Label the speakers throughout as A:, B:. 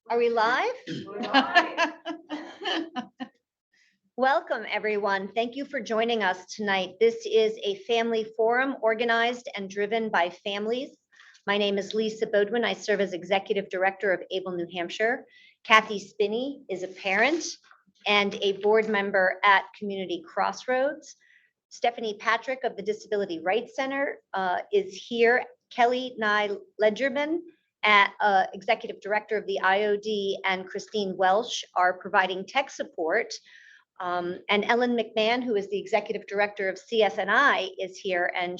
A: Are we live? Welcome, everyone. Thank you for joining us tonight. This is a family forum organized and driven by families. My name is Lisa Bodwin. I serve as Executive Director of ABLE New Hampshire. Kathy Spinney is a parent and a board member at Community Crossroads. Stephanie Patrick of the Disability Rights Center is here. Kelly Nye Ledgerman, Executive Director of the IOD, and Christine Welsh are providing tech support. And Ellen McMahon, who is the Executive Director of CSNI, is here, and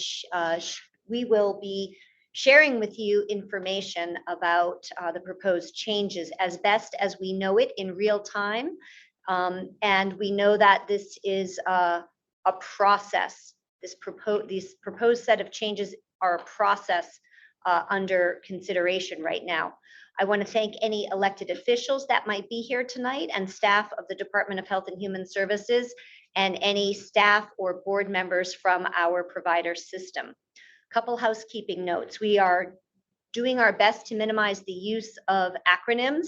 A: we will be sharing with you information about the proposed changes as best as we know it in real time. And we know that this is a process. These proposed set of changes are a process under consideration right now. I want to thank any elected officials that might be here tonight and staff of the Department of Health and Human Services and any staff or board members from our provider system. Couple housekeeping notes. We are doing our best to minimize the use of acronyms.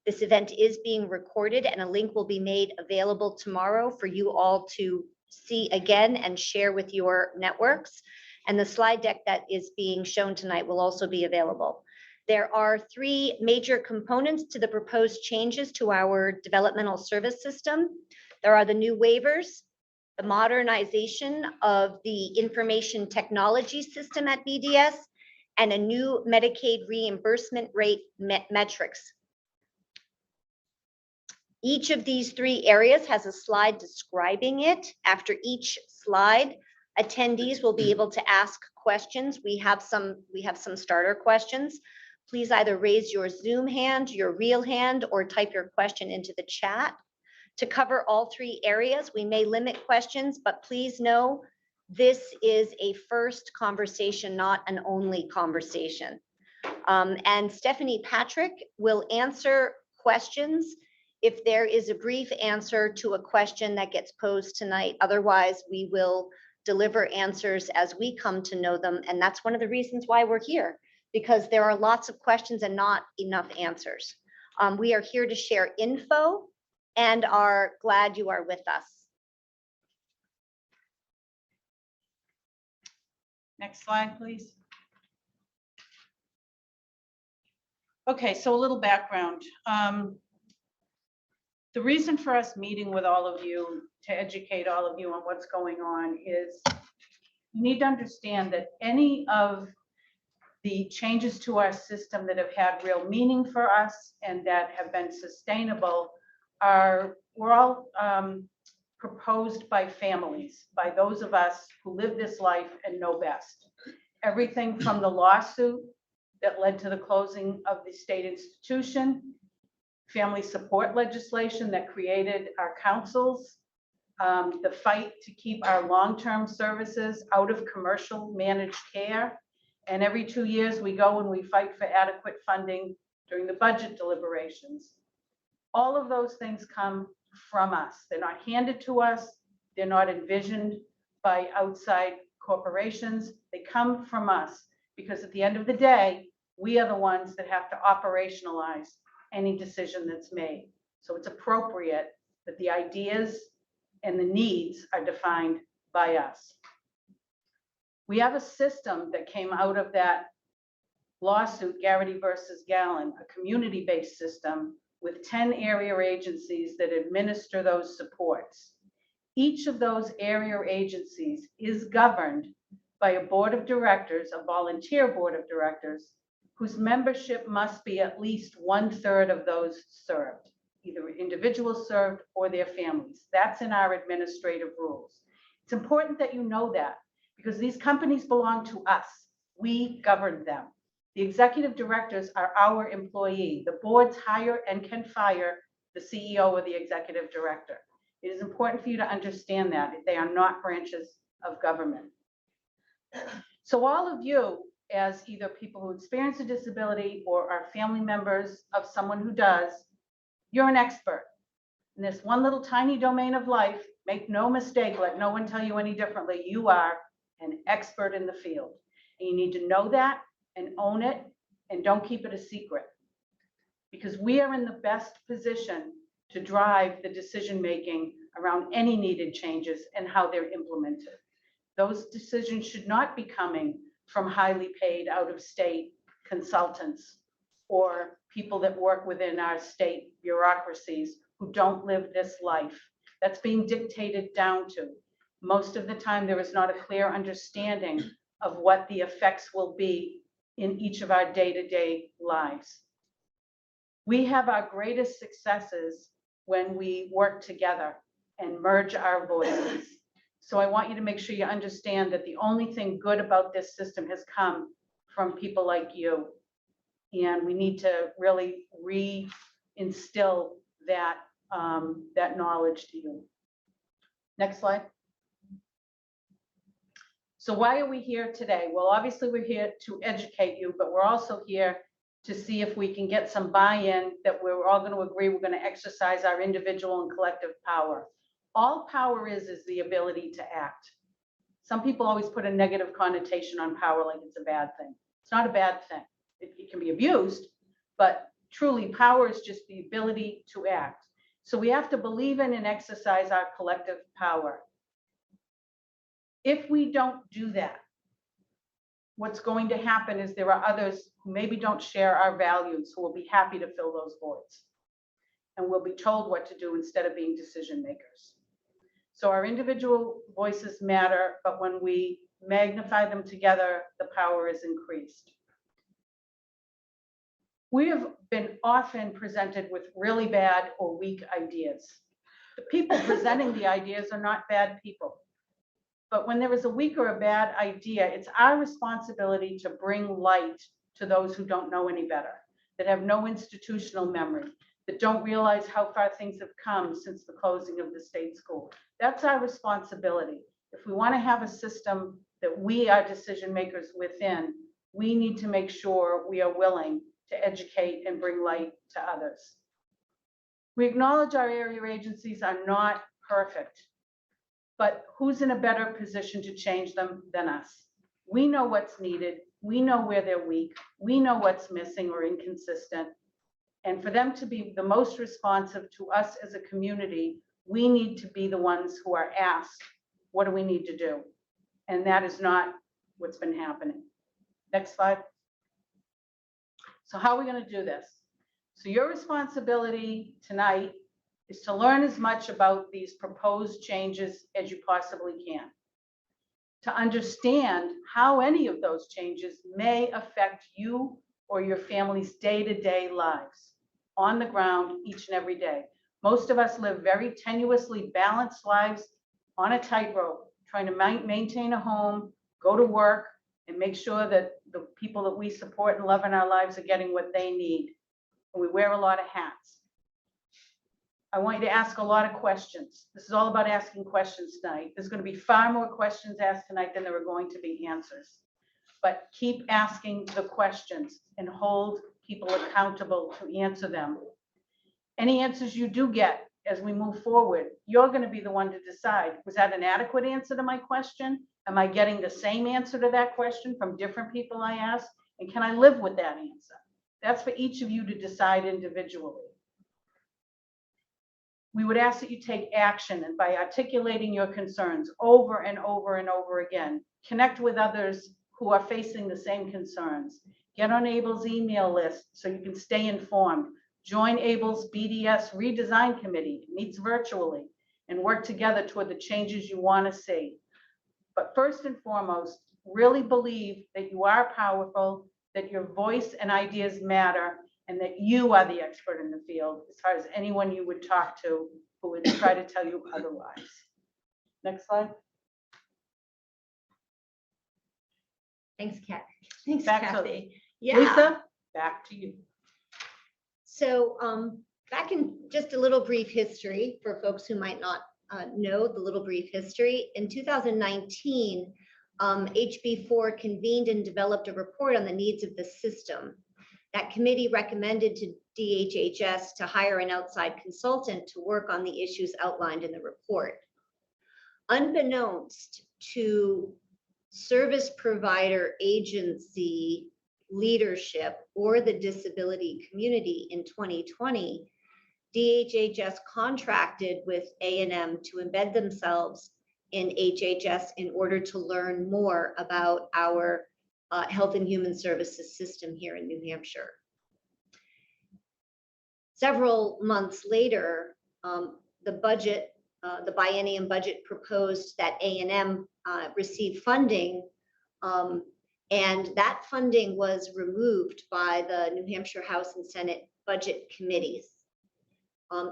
A: This event is being recorded and a link will be made available tomorrow for you all to see again and share with your networks. And the slide deck that is being shown tonight will also be available. There are three major components to the proposed changes to our developmental service system. There are the new waivers, the modernization of the information technology system at BDS, and a new Medicaid reimbursement rate metrics. Each of these three areas has a slide describing it. After each slide, attendees will be able to ask questions. We have some starter questions. Please either raise your Zoom hand, your real hand, or type your question into the chat. To cover all three areas, we may limit questions, but please know this is a first conversation, not an only conversation. And Stephanie Patrick will answer questions if there is a brief answer to a question that gets posed tonight. Otherwise, we will deliver answers as we come to know them. And that's one of the reasons why we're here, because there are lots of questions and not enough answers. We are here to share info and are glad you are with us.
B: Next slide, please. Okay, so a little background. The reason for us meeting with all of you to educate all of you on what's going on is you need to understand that any of the changes to our system that have had real meaning for us and that have been sustainable were all proposed by families, by those of us who live this life and know best. Everything from the lawsuit that led to the closing of the state institution, family support legislation that created our councils, the fight to keep our long-term services out of commercial managed care. And every 2 years we go and we fight for adequate funding during the budget deliberations. All of those things come from us. They're not handed to us. They're not envisioned by outside corporations. They come from us because at the end of the day, we are the ones that have to operationalize any decision that's made. So it's appropriate that the ideas and the needs are defined by us. We have a system that came out of that lawsuit, Garrity versus Gallen, a community-based system with 10 area agencies that administer those supports. Each of those area agencies is governed by a board of directors, a volunteer board of directors, whose membership must be at least 1/3 of those served, either individuals served or their families. That's in our administrative rules. It's important that you know that because these companies belong to us. We govern them. The executive directors are our employee. The boards hire and can fire the CEO or the executive director. It is important for you to understand that they are not branches of government. So all of you, as either people who experience a disability or are family members of someone who does, you're an expert in this one little tiny domain of life. Make no mistake, let no one tell you any differently. You are an expert in the field. And you need to know that and own it and don't keep it a secret. because we are in the best position to drive the decision-making around any needed changes and how they're implemented. Those decisions should not be coming from highly paid out-of-state consultants or people that work within our state bureaucracies who don't live this life. That's being dictated down to. Most of the time, there is not a clear understanding of what the effects will be in each of our day-to-day lives. We have our greatest successes when we work together and merge our voices. So I want you to make sure you understand that the only thing good about this system has come from people like you. And we need to really re-instill that, that knowledge to you. Next slide. So why are we here today? Well, obviously we're here to educate you, but we're also here to see if we can get some buy-in that we're all going to agree we're going to exercise our individual and collective power. All power is the ability to act. Some people always put a negative connotation on power like it's a bad thing. It's not a bad thing. It can be abused, but truly power is just the ability to act. So we have to believe in and exercise our collective power. If we don't do that, what's going to happen is there are others who maybe don't share our values who will be happy to fill those voids. And we'll be told what to do instead of being decision makers. So our individual voices matter, but when we magnify them together, the power is increased. We have been often presented with really bad or weak ideas. The people presenting the ideas are not bad people. But when there is a weak or a bad idea, it's our responsibility to bring light to those who don't know any better, that have no institutional memory, that don't realize how far things have come since the closing of the state school. That's our responsibility. If we want to have a system that we are decision makers within, we need to make sure we are willing to educate and bring light to others. We acknowledge our area agencies are not perfect, but who's in a better position to change them than us? We know what's needed. We know where they're weak. We know what's missing or inconsistent. And for them to be the most responsive to us as a community, we need to be the ones who are asked, what do we need to do? And that is not what's been happening. Next slide. So how are we going to do this? So your responsibility tonight is to learn as much about these proposed changes as you possibly can, to understand how any of those changes may affect you or your family's day-to-day lives on the ground each and every day. Most of us live very tenuously balanced lives on a tightrope, trying to maintain a home, go to work, and make sure that the people that we support and love in our lives are getting what they need. And we wear a lot of hats. I want you to ask a lot of questions. This is all about asking questions tonight. There's going to be far more questions asked tonight than there are going to be answers. But keep asking the questions and hold people accountable to answer them. Any answers you do get as we move forward, you're going to be the one to decide, was that an adequate answer to my question? Am I getting the same answer to that question from different people I asked? And can I live with that answer? That's for each of you to decide individually. We would ask that you take action, and by articulating your concerns over and over and over again, connect with others who are facing the same concerns. Get on ABLE's email list so you can stay informed. Join ABLE's BDS Redesign Committee. It meets virtually, and work together toward the changes you want to see. But first and foremost, really believe that you are powerful, that your voice and ideas matter, and that you are the expert in the field as far as anyone you would talk to who would try to tell you otherwise. Next slide.
A: Thanks, Kathy. Thanks,
B: Kathy.
A: Yeah.
B: Lisa, back to you.
A: So back in just a little brief history for folks who might not know the little brief history. In 2019, HB4 convened and developed a report on the needs of the system. That committee recommended to DHHS to hire an outside consultant to work on the issues outlined in the report. Unbeknownst to service provider agency leadership or the disability community in 2020, DHHS contracted with A&M to embed themselves in HHS in order to learn more about our Health and Human Services system here in New Hampshire. Several months later, the biennium budget proposed that A&M receive funding, and that funding was removed by the New Hampshire House and Senate budget committees.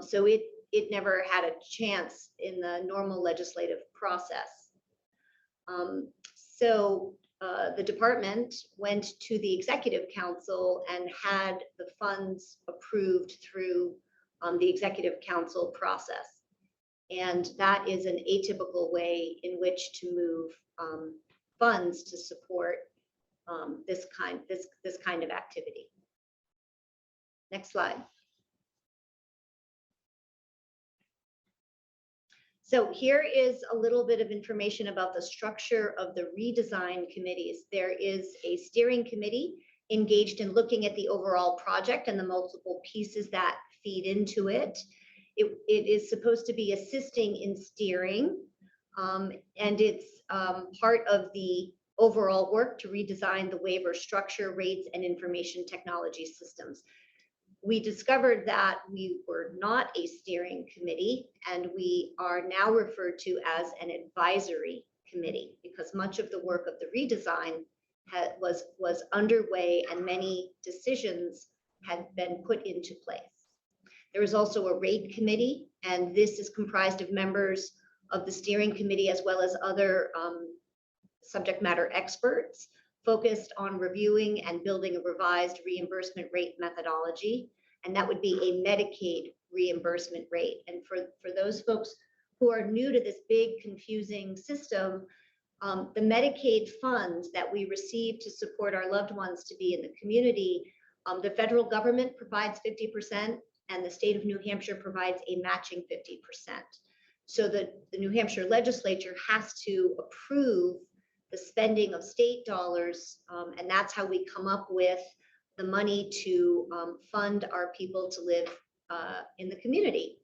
A: So it never had a chance in the normal legislative process. So the department went to the Executive Council and had the funds approved through the Executive Council process. And that is an atypical way in which to move funds to support this kind of activity. Next slide. So here is a little bit of information about the structure of the redesign committees. There is a steering committee engaged in looking at the overall project and the multiple pieces that feed into it. It is supposed to be assisting in steering, and it's part of the overall work to redesign the waiver structure, rates, and information technology systems. We discovered that we were not a steering committee, and we are now referred to as an advisory committee because much of the work of the redesign was underway and many decisions had been put into place. There is also a rate committee, and this is comprised of members of the steering committee as well as other subject matter experts focused on reviewing and building a revised reimbursement rate methodology, and that would be a Medicaid reimbursement rate. And for those folks who are new to this big confusing system, the Medicaid funds that we receive to support our loved ones to be in the community, the federal government provides 50% and the state of New Hampshire provides a matching 50%. So the New Hampshire legislature has to approve the spending of state dollars, and that's how we come up with the money to fund our people to live in the community.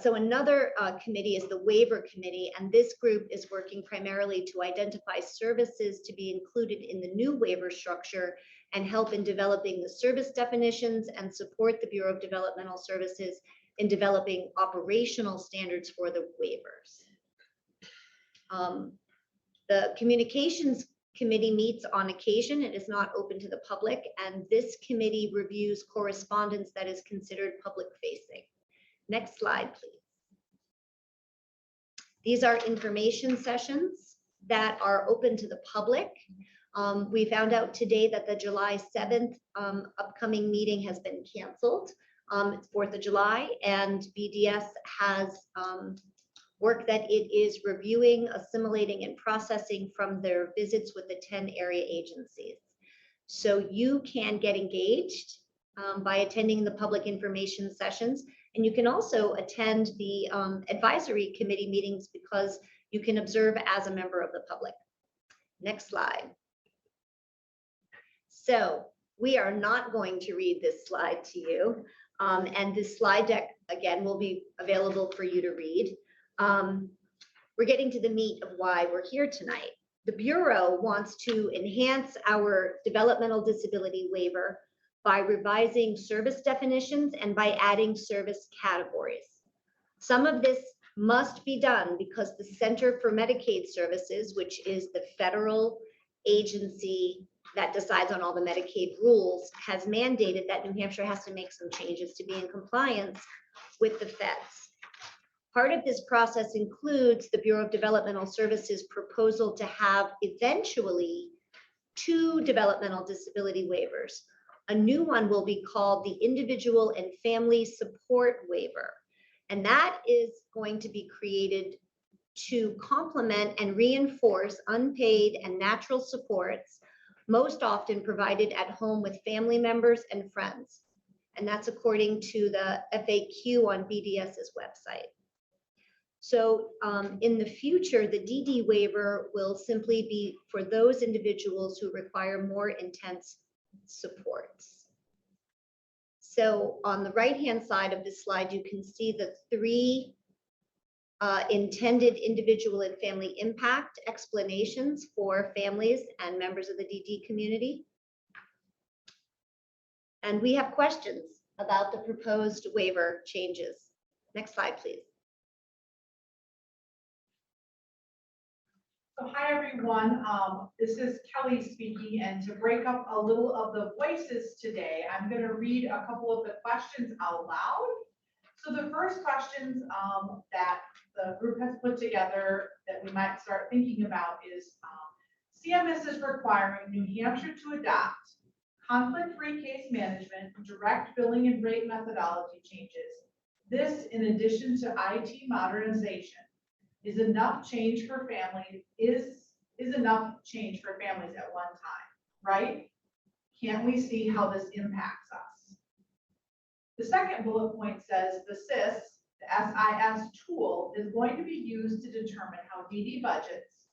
A: So another committee is the waiver committee, and this group is working primarily to identify services to be included in the new waiver structure and help in developing the service definitions and support the Bureau of Developmental Services in developing operational standards for the waivers. The communications committee meets on occasion. It is not open to the public, and this committee reviews correspondence that is considered public facing. Next slide, please. These are information sessions that are open to the public. We found out today that the July 7th upcoming meeting has been canceled. It's 4th of July, and BDS has work that it is reviewing, assimilating, and processing from their visits with the 10 area agencies. So you can get engaged by attending the public information sessions, and you can also attend the advisory committee meetings because you can observe as a member of the public. Next slide. So we are not going to read this slide to you, and this slide deck, again, will be available for you to read. We're getting to the meat of why we're here tonight. The Bureau wants to enhance our developmental disability waiver by revising service definitions and by adding service categories. Some of this must be done because the Center for Medicaid Services, which is the federal agency that decides on all the Medicaid rules, has mandated that New Hampshire has to make some changes to be in compliance with the feds. Part of this process includes the Bureau of Developmental Services proposal to have eventually 2 developmental disability waivers. A new one will be called the Individual and Family Support Waiver, and that is going to be created to complement and reinforce unpaid and natural supports, most often provided at home with family members and friends. And that's according to the FAQ on BDS's website. So in the future, the DD waiver will simply be for those individuals who require more intense supports. So on the right-hand side of this slide, you can see the three intended individual and family impact explanations for families and members of the DD community. And we have questions about the proposed waiver changes. Next slide, please.
C: So hi, everyone. This is Kelly speaking, and to break up a little of the voices today, I'm going to read a couple of the questions out loud. So the first questions that the group has put together that we might start thinking about is CMS is requiring New Hampshire to adopt conflict-free case management, direct billing and rate methodology changes. This, in addition to IT modernization, is enough change for families, is enough change for families at one time, right? Can't we see how this impacts us? The second bullet point says the SIS, the SIS tool, is going to be used to determine how DD budgets.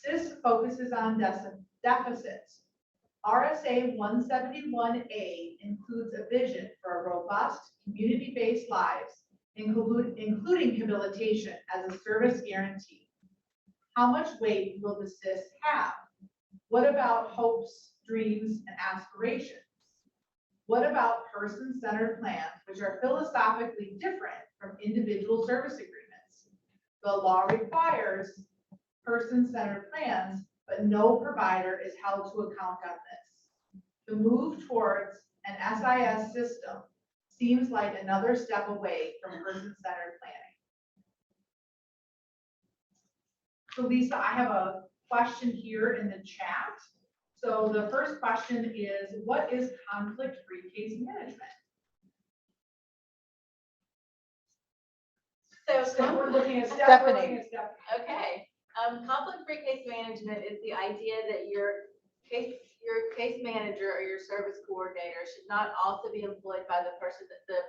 C: SIS focuses on deficits. RSA 171A includes a vision for a robust, community-based lives, including habilitation as a service guarantee. How much weight will the SIS have? What about hopes, dreams, and aspirations? What about person-centered plans, which are philosophically different from individual service agreements? The law requires person-centered plans, but no provider is held to account on this. The move towards an SIS system seems like another step away from person-centered planning. So Lisa, I have a question here in the chat. So the first question is, what is conflict-free case management?
D: So
C: We're looking at
B: Stephanie.
D: okay, conflict-free case management is the idea that your case manager or your service coordinator should not also be employed by the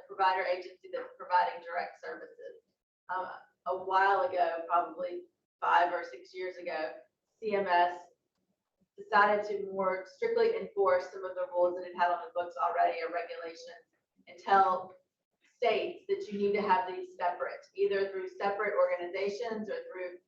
D: provider agency that's providing direct services. A while ago, probably 5 or 6 years ago, CMS decided to more strictly enforce some of the rules that it had on the books already or regulations, and tell states that you need to have these separate, either through separate organizations or through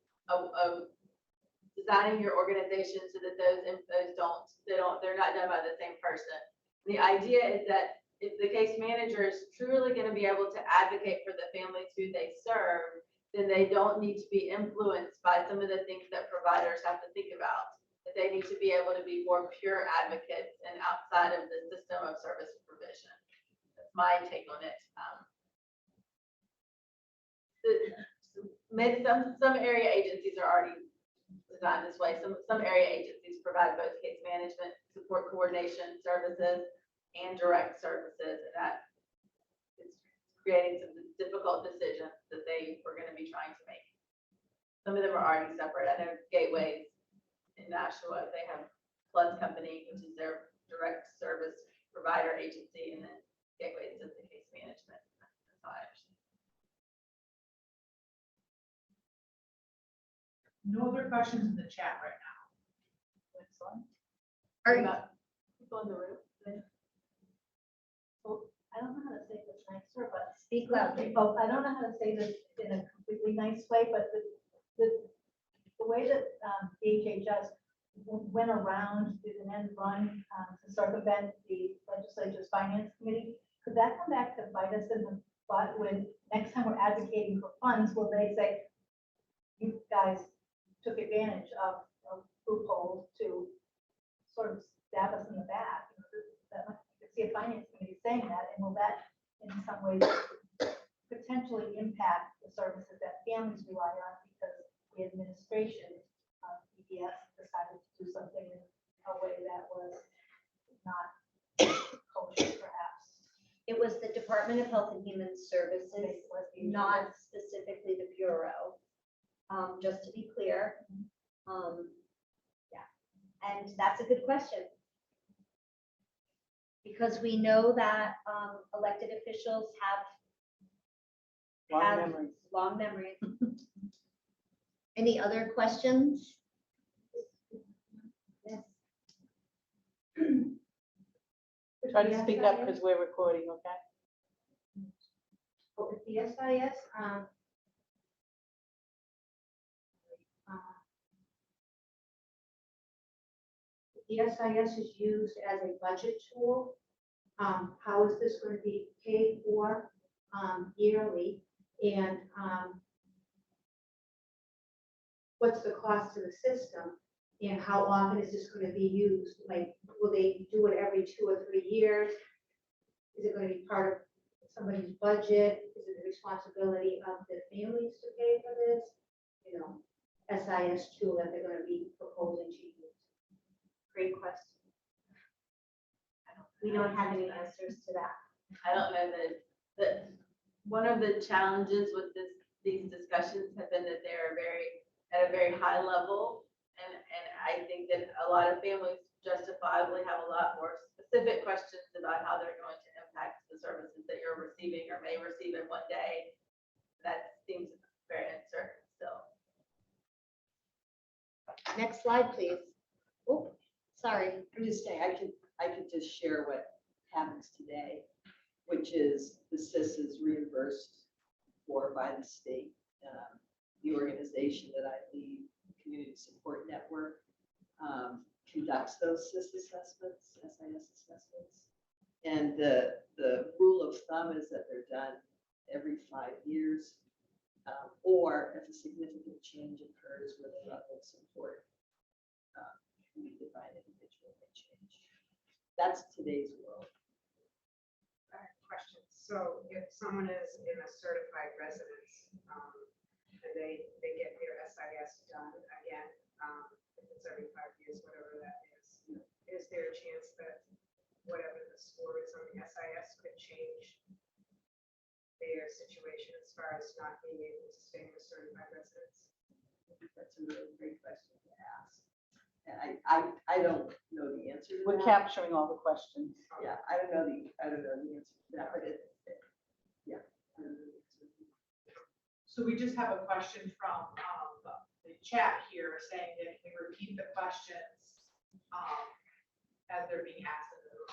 D: designing your organization so that they're not done by the same person. The idea is that if the case manager is truly going to be able to advocate for the families who they serve, then they don't need to be influenced by some of the things that providers have to think about. That they need to be able to be more pure advocates and outside of the system of service provision. That's my take on it. Some area agencies are already designed this way. Some area agencies provide both case management, support coordination services, and direct services, and that is creating some difficult decisions that they were going to be trying to make. Some of them are already separate. I know Gateways in Nashua, they have Plus Company, which is their direct service provider agency, and then Gateways does the case management. That's how I understand.
C: No other questions in the chat right now.
D: Next one.
A: Are
D: About people in the room.
E: Well, I don't know how to say this nicer, but
A: Speak loudly.
E: oh, I don't know how to say this in a completely nice way, but the way that HHS went around, did an end run to circumvent the legislature's finance committee, could that come back to bite us in the butt when next time we're advocating for funds, will they say, you guys took advantage of loopholes to sort of stab us in the back? That might, you could see a finance committee saying that, and will that in some ways potentially impact the services that families rely on because the administration of BDS decided to do something in a way that was not kosher, perhaps?
A: It was the Department of Health and Human Services,
E: It was the-
A: not specifically the Bureau, just to be clear. Yeah, and that's a good question. Because we know that elected officials have long memories. Any other questions? Yes.
B: Try to speak up because we're recording, okay?
E: But with the SIS, the SIS is used as a budget tool. How is this going to be paid for yearly? And what's the cost to the system? And how often is this going to be used? Like, will they do it every 2 or 3 years? Is it going to be part of somebody's budget? Is it the responsibility of the families to pay for this? You know, SIS tool that they're going to be proposing to use.
D: Great question.
E: We don't have any answers to that.
D: I don't know that one of the challenges with these discussions have been that they're at a very high level. And I think that a lot of families justifiably have a lot more specific questions about how they're going to impact the services that you're receiving or may receive in one day. That seems very uncertain still.
A: Next slide, please. Oh, sorry.
F: I'm just saying, I could just share what happens today, which is the SIS is reimbursed for by the state. The organization that I lead, Community Support Network, conducts those SIS assessments, SIS assessments. And the rule of thumb is that they're done every 5 years, or if a significant change occurs with level of support, we define individual may change. That's today's world.
G: Question. So if someone is in a certified residence, and they get their SIS done again, if it's every 5 years, whatever that is there a chance that whatever the score is on the SIS could change their situation as far as not being able to stay in a certified residence?
F: That's a really great question to ask. And I don't know the answer to
B: We're
F: that.
B: capturing all the questions.
F: Yeah, I don't know the answer to that, but yeah. I don't know the answer.
C: So we just have a question from the chat here saying that we repeat the questions as they're being asked in the room.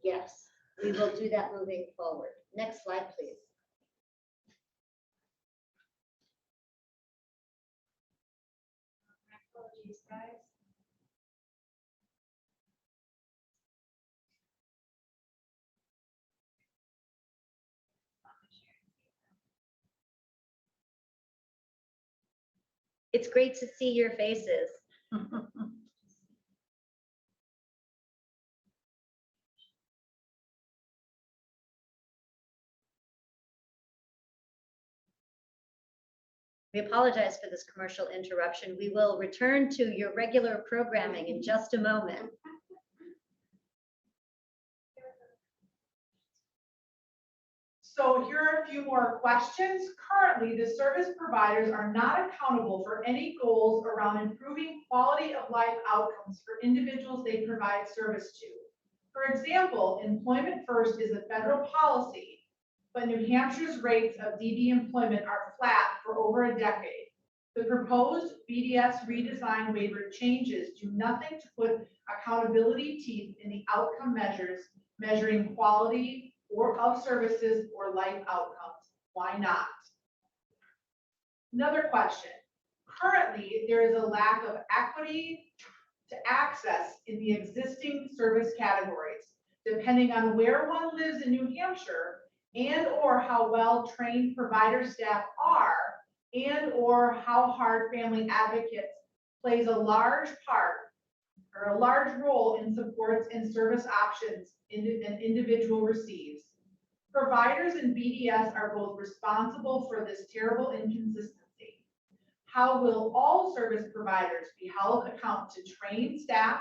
A: Yes, we will do that moving forward. Next slide, please.
E: Apologies, guys.
A: It's great to see your faces. We apologize for this commercial interruption. We will return to your regular programming in just a moment.
C: So here are a few more questions. Currently, the service providers are not accountable for any goals around improving quality of life outcomes for individuals they provide service to. For example, Employment First is a federal policy, but New Hampshire's rates of DD employment are flat for over a decade. The proposed BDS redesign waiver changes do nothing to put accountability teeth in the outcome measures measuring quality or of services or life outcomes. Why not? Another question. Currently, there is a lack of equity to access in the existing service categories, depending on where one lives in New Hampshire and or how well trained provider staff are and or how hard family advocates plays a large part or a large role in supports and service options an individual receives. Providers and BDS are both responsible for this terrible inconsistency. How will all service providers be held accountable to train staff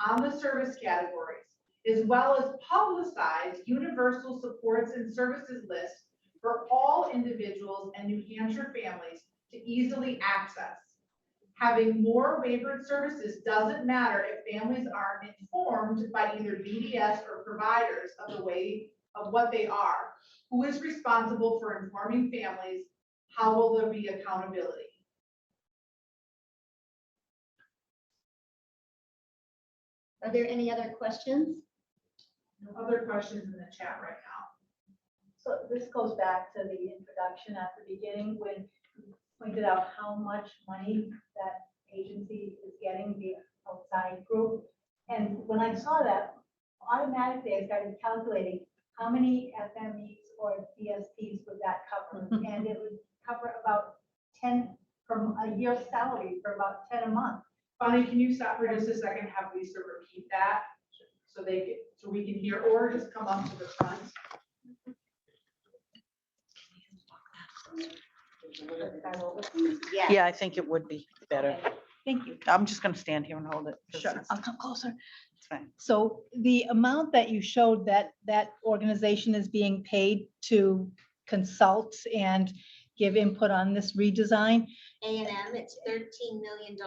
C: on the service categories, as well as publicize universal supports and services lists for all individuals and New Hampshire families to easily access? Having more waivered services doesn't matter if families aren't informed by either BDS or providers of the way of what they are. Who is responsible for informing families? How will there be accountability?
A: Are there any other questions?
C: Other questions in the chat right now?
E: So this goes back to the introduction at the beginning when you pointed out how much money that agency is getting, the outside group. And when I saw that, automatically I started calculating how many FMEs or DSPs would that cover? And it would cover about 10 from a year's salary for about 10 a month.
C: Bonnie, can you stop for just a second, have Lisa repeat that? So so we can hear, or just come up to the front.
A: Yeah.
B: Yeah, I think it would be better.
H: Thank you.
B: I'm just gonna stand here and hold it. 'cause
H: Sure,
B: it's-
H: I'll come closer.
B: It's fine.
H: So the amount that you showed that organization is being paid to consult and give input on this redesign,
A: A&M, it's $13 million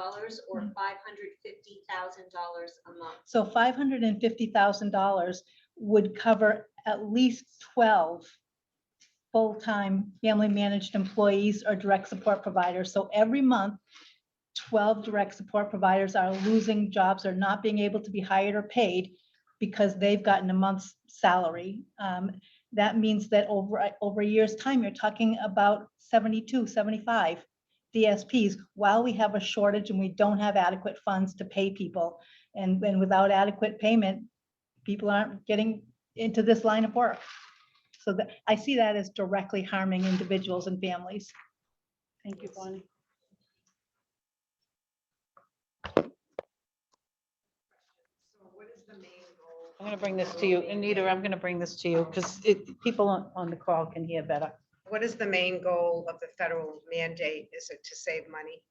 A: or $550,000 a month.
H: so $550,000 would cover at least 12 full-time family managed employees or direct support providers. So every month, 12 direct support providers are losing jobs or not being able to be hired or paid because they've gotten a month's salary. That means that over a year's time, you're talking about 72, 75 DSPs while we have a shortage and we don't have adequate funds to pay people. And without adequate payment, people aren't getting into this line of work. So that, I see that as directly harming individuals and families.
B: Thank you, Bonnie.
G: So what is the main goal?
B: I'm gonna bring this to you. Anita, I'm gonna bring this to you because people on the call can hear better.
G: What is the main goal of the federal mandate? Is it to save money?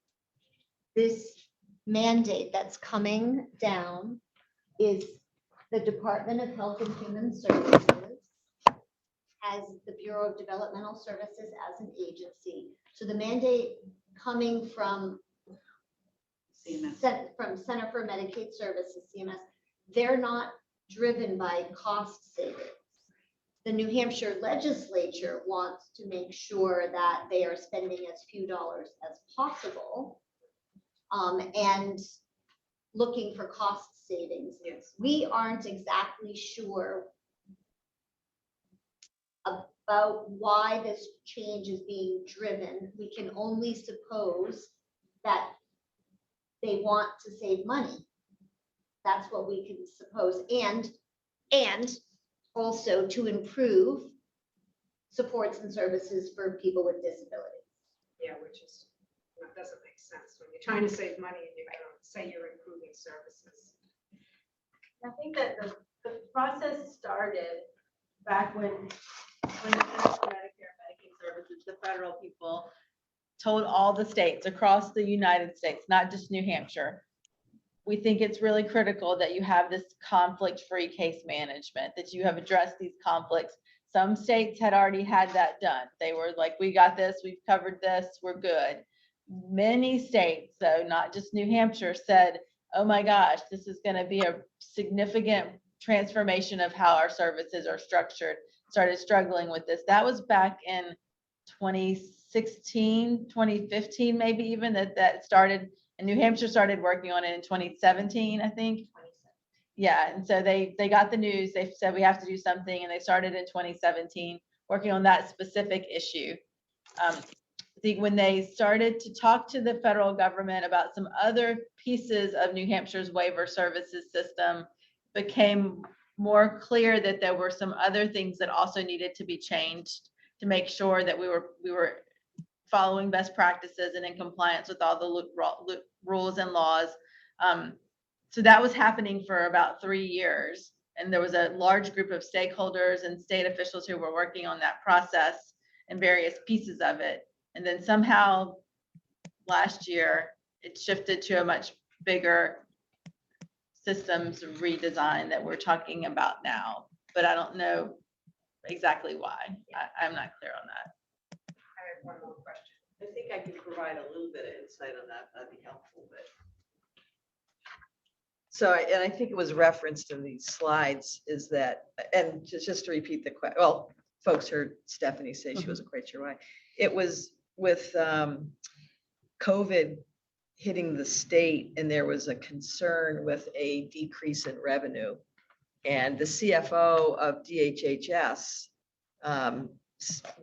A: This mandate that's coming down is the Department of Health and Human Services has the Bureau of Developmental Services as an agency. So the mandate coming from from Center for Medicaid Services, CMS, they're not driven by cost savings. The New Hampshire legislature wants to make sure that they are spending as few dollars as possible and looking for cost savings.
G: Yes.
A: We aren't exactly sure about why this change is being driven. We can only suppose that they want to save money. That's what we can suppose. And also to improve supports and services for people with disabilities.
G: Yeah, which is, that doesn't make sense when you're trying to save money and you're gonna say you're improving services.
D: I think that the process started back when the Centers for Medicare and Medicaid Services, the federal people, told all the states across the United States, not just New Hampshire, we think it's really critical that you have this conflict-free case management, that you have addressed these conflicts. Some states had already had that done. They were like, we got this, we've covered this, we're good. Many states, though, not just New Hampshire, said, oh my gosh, this is gonna be a significant transformation of how our services are structured, started struggling with this. That was back in 2016, 2015, maybe even that started, and New Hampshire started working on it in 2017, I think. Yeah, and so they got the news, they said we have to do something, and they started in 2017 working on that specific issue. When they started to talk to the federal government about some other pieces of New Hampshire's waiver services system, became more clear that there were some other things that also needed to be changed to make sure that we were following best practices and in compliance with all the rules and laws. So that was happening for about 3 years. And there was a large group of stakeholders and state officials who were working on that process and various pieces of it. And then somehow last year, it shifted to a much bigger systems redesign that we're talking about now. But I don't know exactly why. I'm not clear on that.
G: I have one more question.
F: I think I could provide a little bit of insight on that. That'd be helpful, but. So, and I think it was referenced in these slides is that, and just to repeat the question, well, folks heard Stephanie say she wasn't quite sure why. It was with COVID hitting the state and there was a concern with a decrease in revenue And the CFO of DHHS,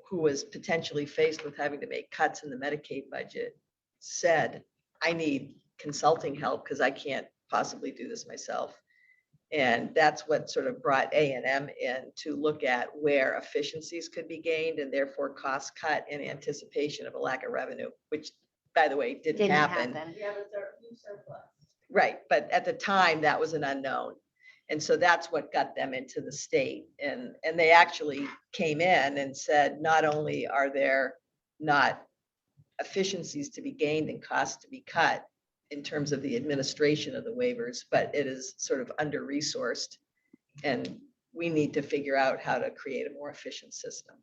F: who was potentially faced with having to make cuts in the Medicaid budget, said, I need consulting help because I can't possibly do this myself. And that's what sort of brought A&M in to look at where efficiencies could be gained and therefore cost cut in anticipation of a lack of revenue, which, by the way, didn't happen.
E: We have a new surplus.
F: Right, but at the time, that was an unknown. And so that's what got them into the state. And they actually came in and said, not only are there not efficiencies to be gained and costs to be cut in terms of the administration of the waivers, but it is sort of under-resourced. And we need to figure out how to create a more efficient system.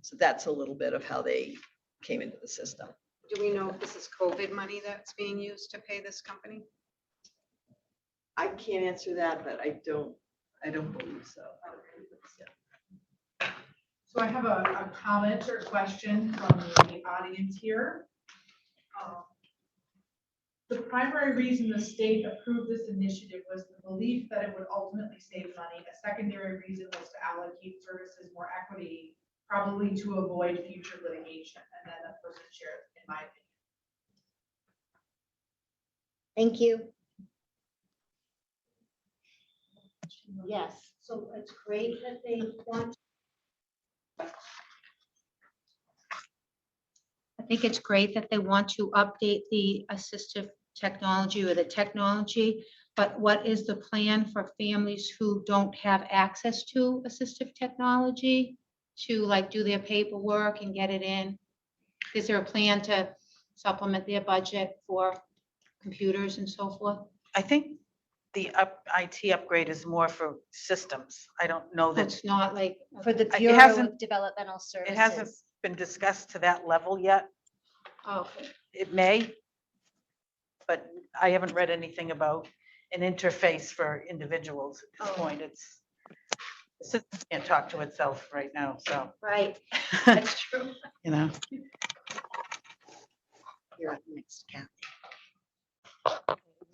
F: So that's a little bit of how they came into the system.
G: Do we know if this is COVID money that's being used to pay this company?
F: I can't answer that, but I don't believe so.
C: So I have a comment or question from the audience here. The primary reason the state approved this initiative was the belief that it would ultimately save money. A secondary reason was to allocate services more equity, probably to avoid future litigation. And then the person shares, in my opinion.
A: Thank you. Yes.
E: So it's great that they want.
I: I think it's great that they want to update the assistive technology or the technology, but what is the plan for families who don't have access to assistive technology to like do their paperwork and get it in? Is there a plan to supplement their budget for computers and so forth?
B: I think the IT upgrade is more for systems. I don't know that
I: It's not like,
A: For the
B: It
A: Bureau
B: hasn't-
A: of Developmental Services.
B: it hasn't been discussed to that level yet.
I: okay,
B: It may, but I haven't read anything about an interface for individuals at this
I: Oh.
B: point. The system can't talk to itself right now, so,
I: right, that's true.
B: you know.
A: You're up next, Kathy.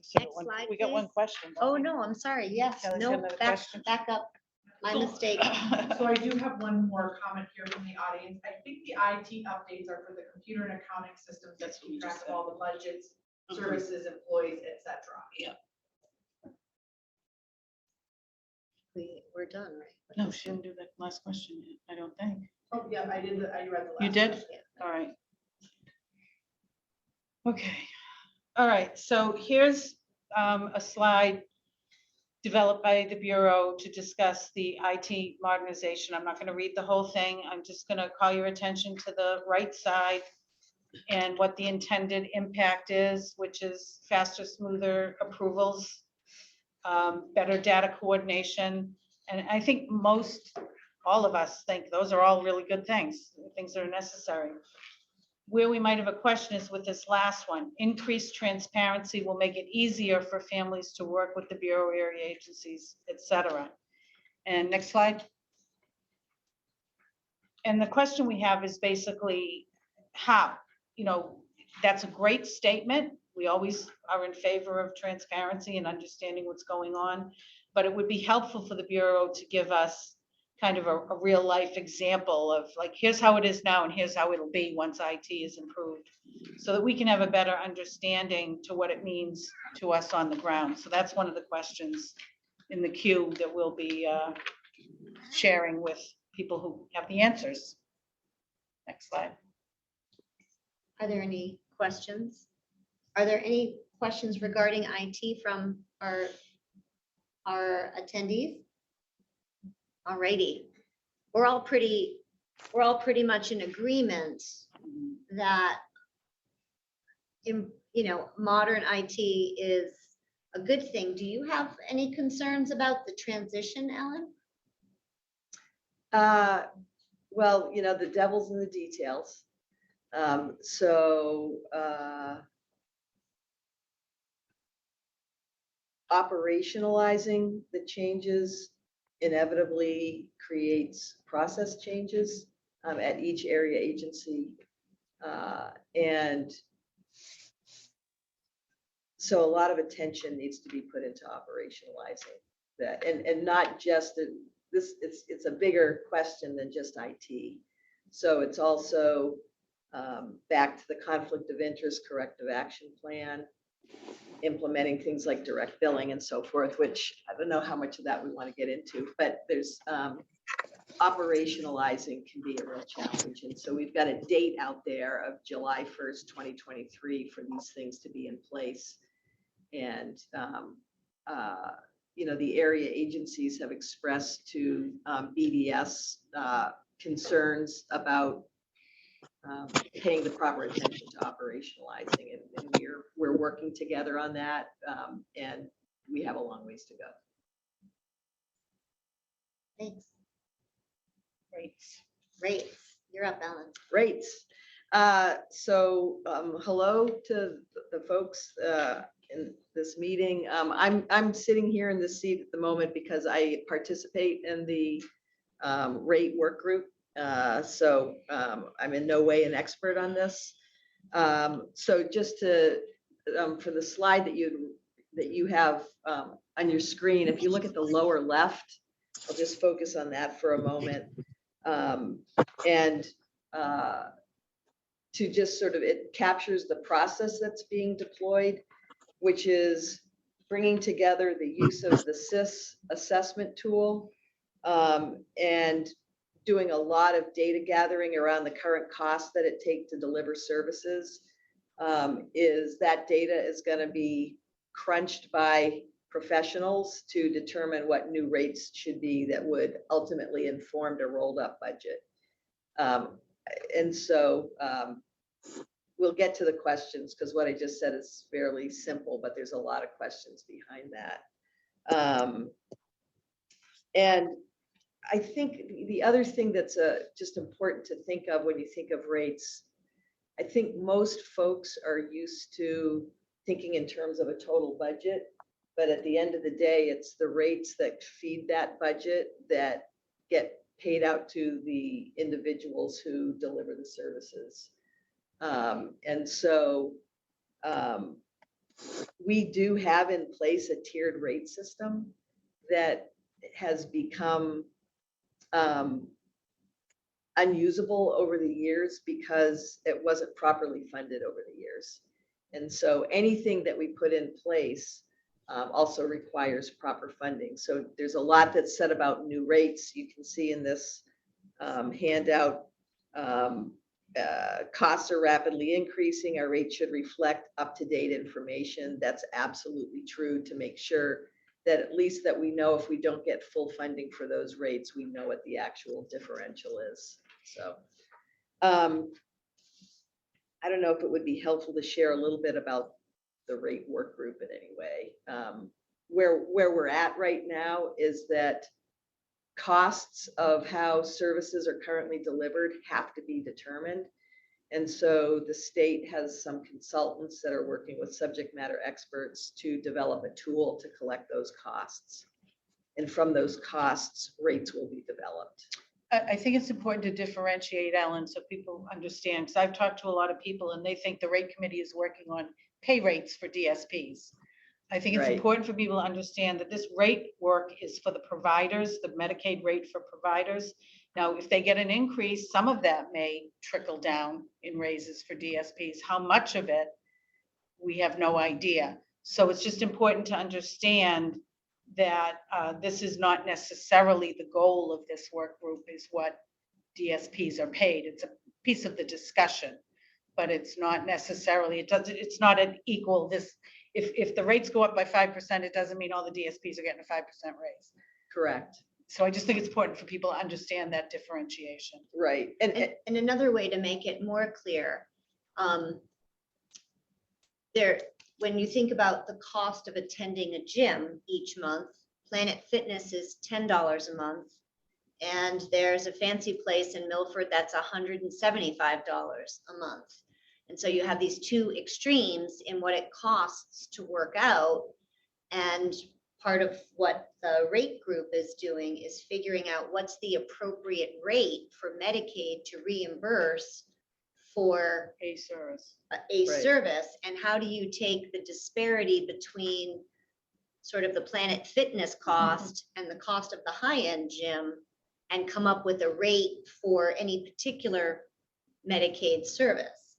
B: So
A: Next
B: one-
A: slide,
B: We got one
A: please.
B: question. don't
A: Oh,
B: we?
A: no, I'm sorry. Yes,
B: Kelly's
A: no,
B: got another
A: back,
B: question.
A: back up. My mistake.
C: So I do have one more comment here from the audience. I think the IT updates are for the computer and accounting systems that
B: That's what we
C: keep
B: just
C: track of all the budgets,
B: Mhm.
C: services, employees, et cetera.
A: We're done, right?
B: No, she didn't do that last question yet, I don't think.
C: Oh, yeah, I did, I read the last.
B: You did?
C: one.
B: All right. Okay, all right, so here's a slide developed by the Bureau to discuss the IT modernization. I'm not going to read the whole thing. I'm just going to call your attention to the right side and what the intended impact is, which is faster, smoother approvals, better data coordination. And I think all of us think those are all really good things that are necessary. Where we might have a question is with this last one. Increased transparency will make it easier for families to work with the Bureau area agencies, et cetera. And next slide. And the question we have is basically how, that's a great statement. We always are in favor of transparency and understanding what's going on, but it would be helpful for the Bureau to give us kind of a real life example of like, here's how it is now and here's how it'll be once IT is improved, so that we can have a better understanding to what it means to us on the ground. So that's one of the questions in the queue that we'll be sharing with people who have the answers. Next slide.
A: Are there any questions? Are there any questions regarding IT from our attendees? All righty. We're all pretty much in agreement that modern IT is a good thing. Do you have any concerns about the transition, Ellen?
F: Well, the devil's in the details. Operationalizing the changes inevitably creates process changes at each area agency. And so a lot of attention needs to be put into operationalizing. that, and not just this, it's a bigger question than just IT. So it's also back to the conflict of interest corrective action plan, implementing things like direct billing and so forth, which I don't know how much of that we want to get into, but there's operationalizing can be a real challenge. And so we've got a date out there of July 1st, 2023 for these things to be in place. And, you know, the area agencies have expressed to BDS concerns about paying the proper attention to operationalizing, and we're working together on that, and we have a long ways to go.
A: Thanks.
B: Rates.
A: Great. You're up, Ellen.
F: Rates. So hello to the folks in this meeting. I'm sitting here in this seat at the moment because I participate in the rate work group. So I'm in no way an expert on this. So just to, for the slide that you have on your screen, if you look at the lower left, I'll just focus on that for a moment. And to just sort of, it captures the process that's being deployed, which is bringing together the use of the SIS assessment tool, and doing a lot of data gathering around the current costs that it takes to deliver services. Is that data is going to be crunched by professionals to determine what new rates should be that would ultimately inform a rolled up budget. And so we'll get to the questions, because what I just said is fairly simple, but there's a lot of questions behind that. And I think the other thing that's just important to think of when you think of rates, I think most folks are used to thinking in terms of a total budget, but at the end of the day, it's the rates that feed that budget that get paid out to the individuals who deliver the services. And so we do have in place a tiered rate system that has become unusable over the years because it wasn't properly funded over the years. And so anything that we put in place also requires proper funding. So there's a lot that's said about new rates. You can see in this handout, costs are rapidly increasing. Our rates should reflect up-to-date information. That's absolutely true, to make sure that at least that we know if we don't get full funding for those rates, we know what the actual differential is. So I don't know if it would be helpful to share a little bit about the rate work group in any way. Where we're at right now is that costs of how services are currently delivered have to be determined. And so the state has some consultants that are working with subject matter experts to develop a tool to collect those costs. And from those costs, rates will be developed.
B: I think it's important to differentiate, Ellen, so people understand, because I've talked to a lot of people and they think the rate committee is working on pay rates for DSPs. I think it's
F: Right.
B: important for people to understand that this rate work is for the providers, the Medicaid rate for providers. Now, if they get an increase, some of that may trickle down in raises for DSPs. How much of it, we have no idea. So it's just important to understand that this is not necessarily the goal of this work group, is what DSPs are paid. It's a piece of the discussion, but it's not necessarily, it's not an equal, this, if the rates go up by 5%, it doesn't mean all the DSPs are getting a 5% raise.
F: Correct.
B: So I just think it's important for people to understand that differentiation.
F: Right.
A: And another way to make it more clear, when you think about the cost of attending a gym each month, Planet Fitness is $10 a month. And there's a fancy place in Milford that's $175 a month. And so you have these two extremes in what it costs to work out. And part of what the rate group is doing is figuring out what's the appropriate rate for Medicaid to reimburse for
B: A service.
A: a
F: Right.
A: service, and how do you take the disparity between sort of the Planet Fitness cost and the cost of the high-end gym and come up with a rate for any particular Medicaid service.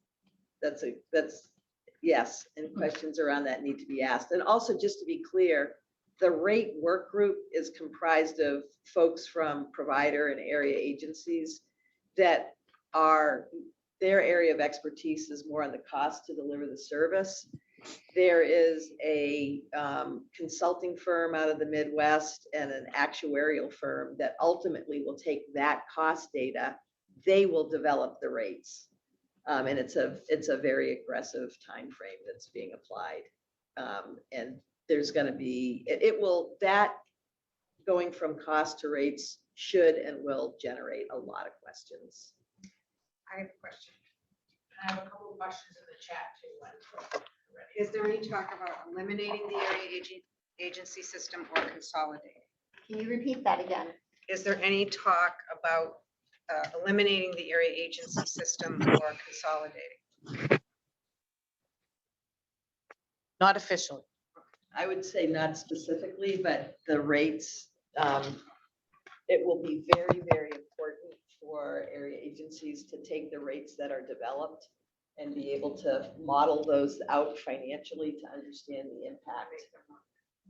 F: That's, yes, and questions around that need to be asked. And also, just to be clear, the rate work group is comprised of folks from provider and area agencies that are, their area of expertise is more on the cost to deliver the service. There is a consulting firm out of the Midwest and an actuarial firm that ultimately will take that cost data. They will develop the rates. And it's a very aggressive time frame that's being applied. And there's going to be, that going from cost to rates should and will generate a lot of questions.
G: I have a question.
C: I have a couple of questions in the chat too. when we're ready.
G: Is there any talk about eliminating the area agency system or consolidating?
A: Can you repeat that again?
G: Is there any talk about eliminating the area agency system or consolidating? Not officially.
F: I would say not specifically, but the rates, it will be very, very important for area agencies to take the rates that are developed and be able to model those out financially to understand the impact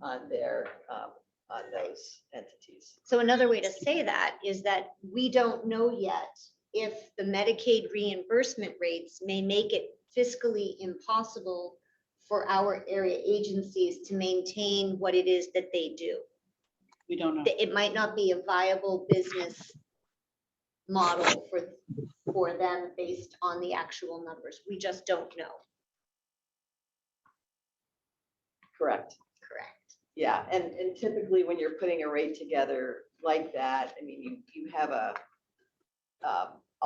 F: on their, on those entities.
A: So another way to say that is that we don't know yet if the Medicaid reimbursement rates may make it fiscally impossible for our area agencies to maintain what it is that they do.
B: We don't know.
A: It might not be a viable business model for them based on the actual numbers. We just don't know.
F: Correct.
A: Correct.
F: Yeah, and typically when you're putting a rate together like that, I mean, you have a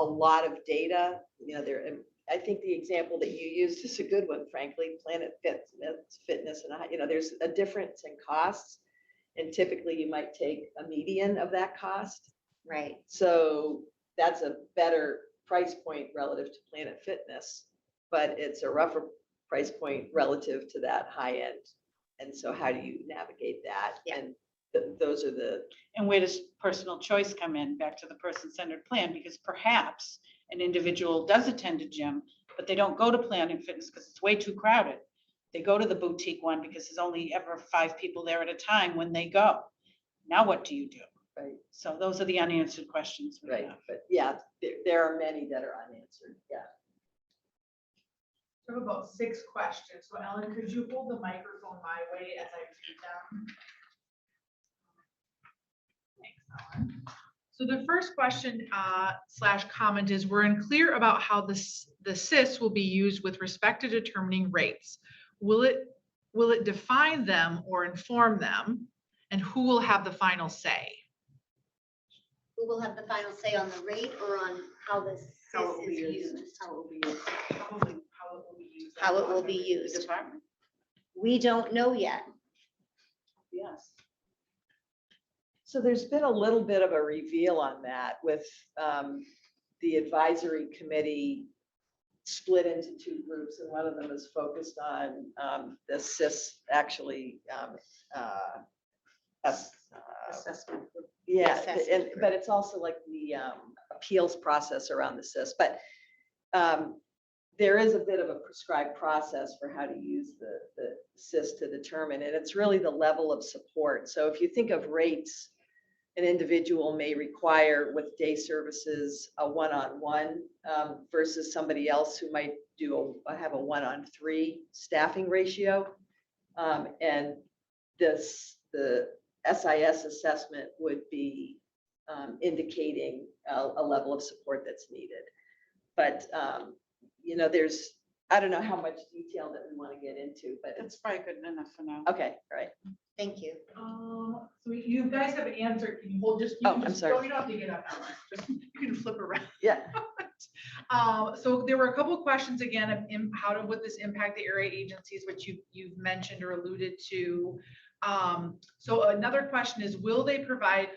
F: lot of data, you know, there, I think the example that you used is a good one, frankly, Planet Fitness, and you know, there's a difference in costs. And typically you might take a median of that cost.
A: Right.
F: So that's a better price point relative to Planet Fitness, but it's a rougher price point relative to that high end. And so how do you navigate that?
A: Yeah.
F: And those are the,
B: And where does personal choice come in? Back to the person-centered plan, because perhaps an individual does attend a gym, but they don't go to Planet Fitness because it's way too crowded. They go to the boutique one because there's only ever 5 people there at a time when they go. Now what do you do?
F: right,
B: So those are the unanswered questions we
F: right.
B: have.
F: But yeah, there are many that are unanswered. Yeah.
C: So I have about 6 questions. So Ellen, could you hold the microphone my way as I read them? Thanks, Ellen. So the first question slash comment is, we're unclear about how the SIS will be used with respect to determining rates. Will it define them or inform them? And who will have the final say?
A: Who will have the final say on the rate or on how this
C: How it will be
A: is
C: used.
A: used?
C: How it will be used. Probably how it will be used.
A: How it will be used.
B: Department?
A: We don't know yet.
F: Yes. So there's been a little bit of a reveal on that with the advisory committee split into 2 groups, and one of them is focused on the SIS actually
B: Assessment.
F: yeah,
A: assessment
F: and,
A: group.
F: but it's also like the appeals process around the SIS. But there is a bit of a prescribed process for how to use the SIS to determine, and it's really the level of support. So if you think of rates, an individual may require with day services a 1-on-1 versus somebody else who might have a 1-on-3 staffing ratio. And the SIS assessment would be indicating a level of support that's needed. But you know, I don't know how much detail that we want to get into, but
B: That's probably good enough for now.
F: okay, all right.
A: Thank you.
C: So you guys have answered. Can you hold just?
F: Oh, I'm sorry.
C: You don't have to get up, Ellen. Just, you can flip around.
F: Yeah.
C: So there were a couple of questions again of how would this impact the area agencies, which you've mentioned or alluded to. So another question is, will they provide,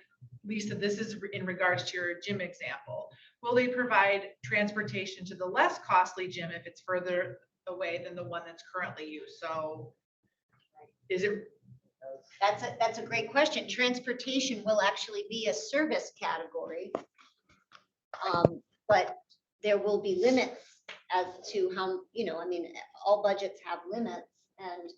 C: Lisa, this is in regards to your gym example, will they provide transportation to the less costly gym if it's further away than the one that's currently used? So is it
A: That's a great question. Transportation will actually be a service category. But there will be limits as to how, I mean, all budgets have limits, and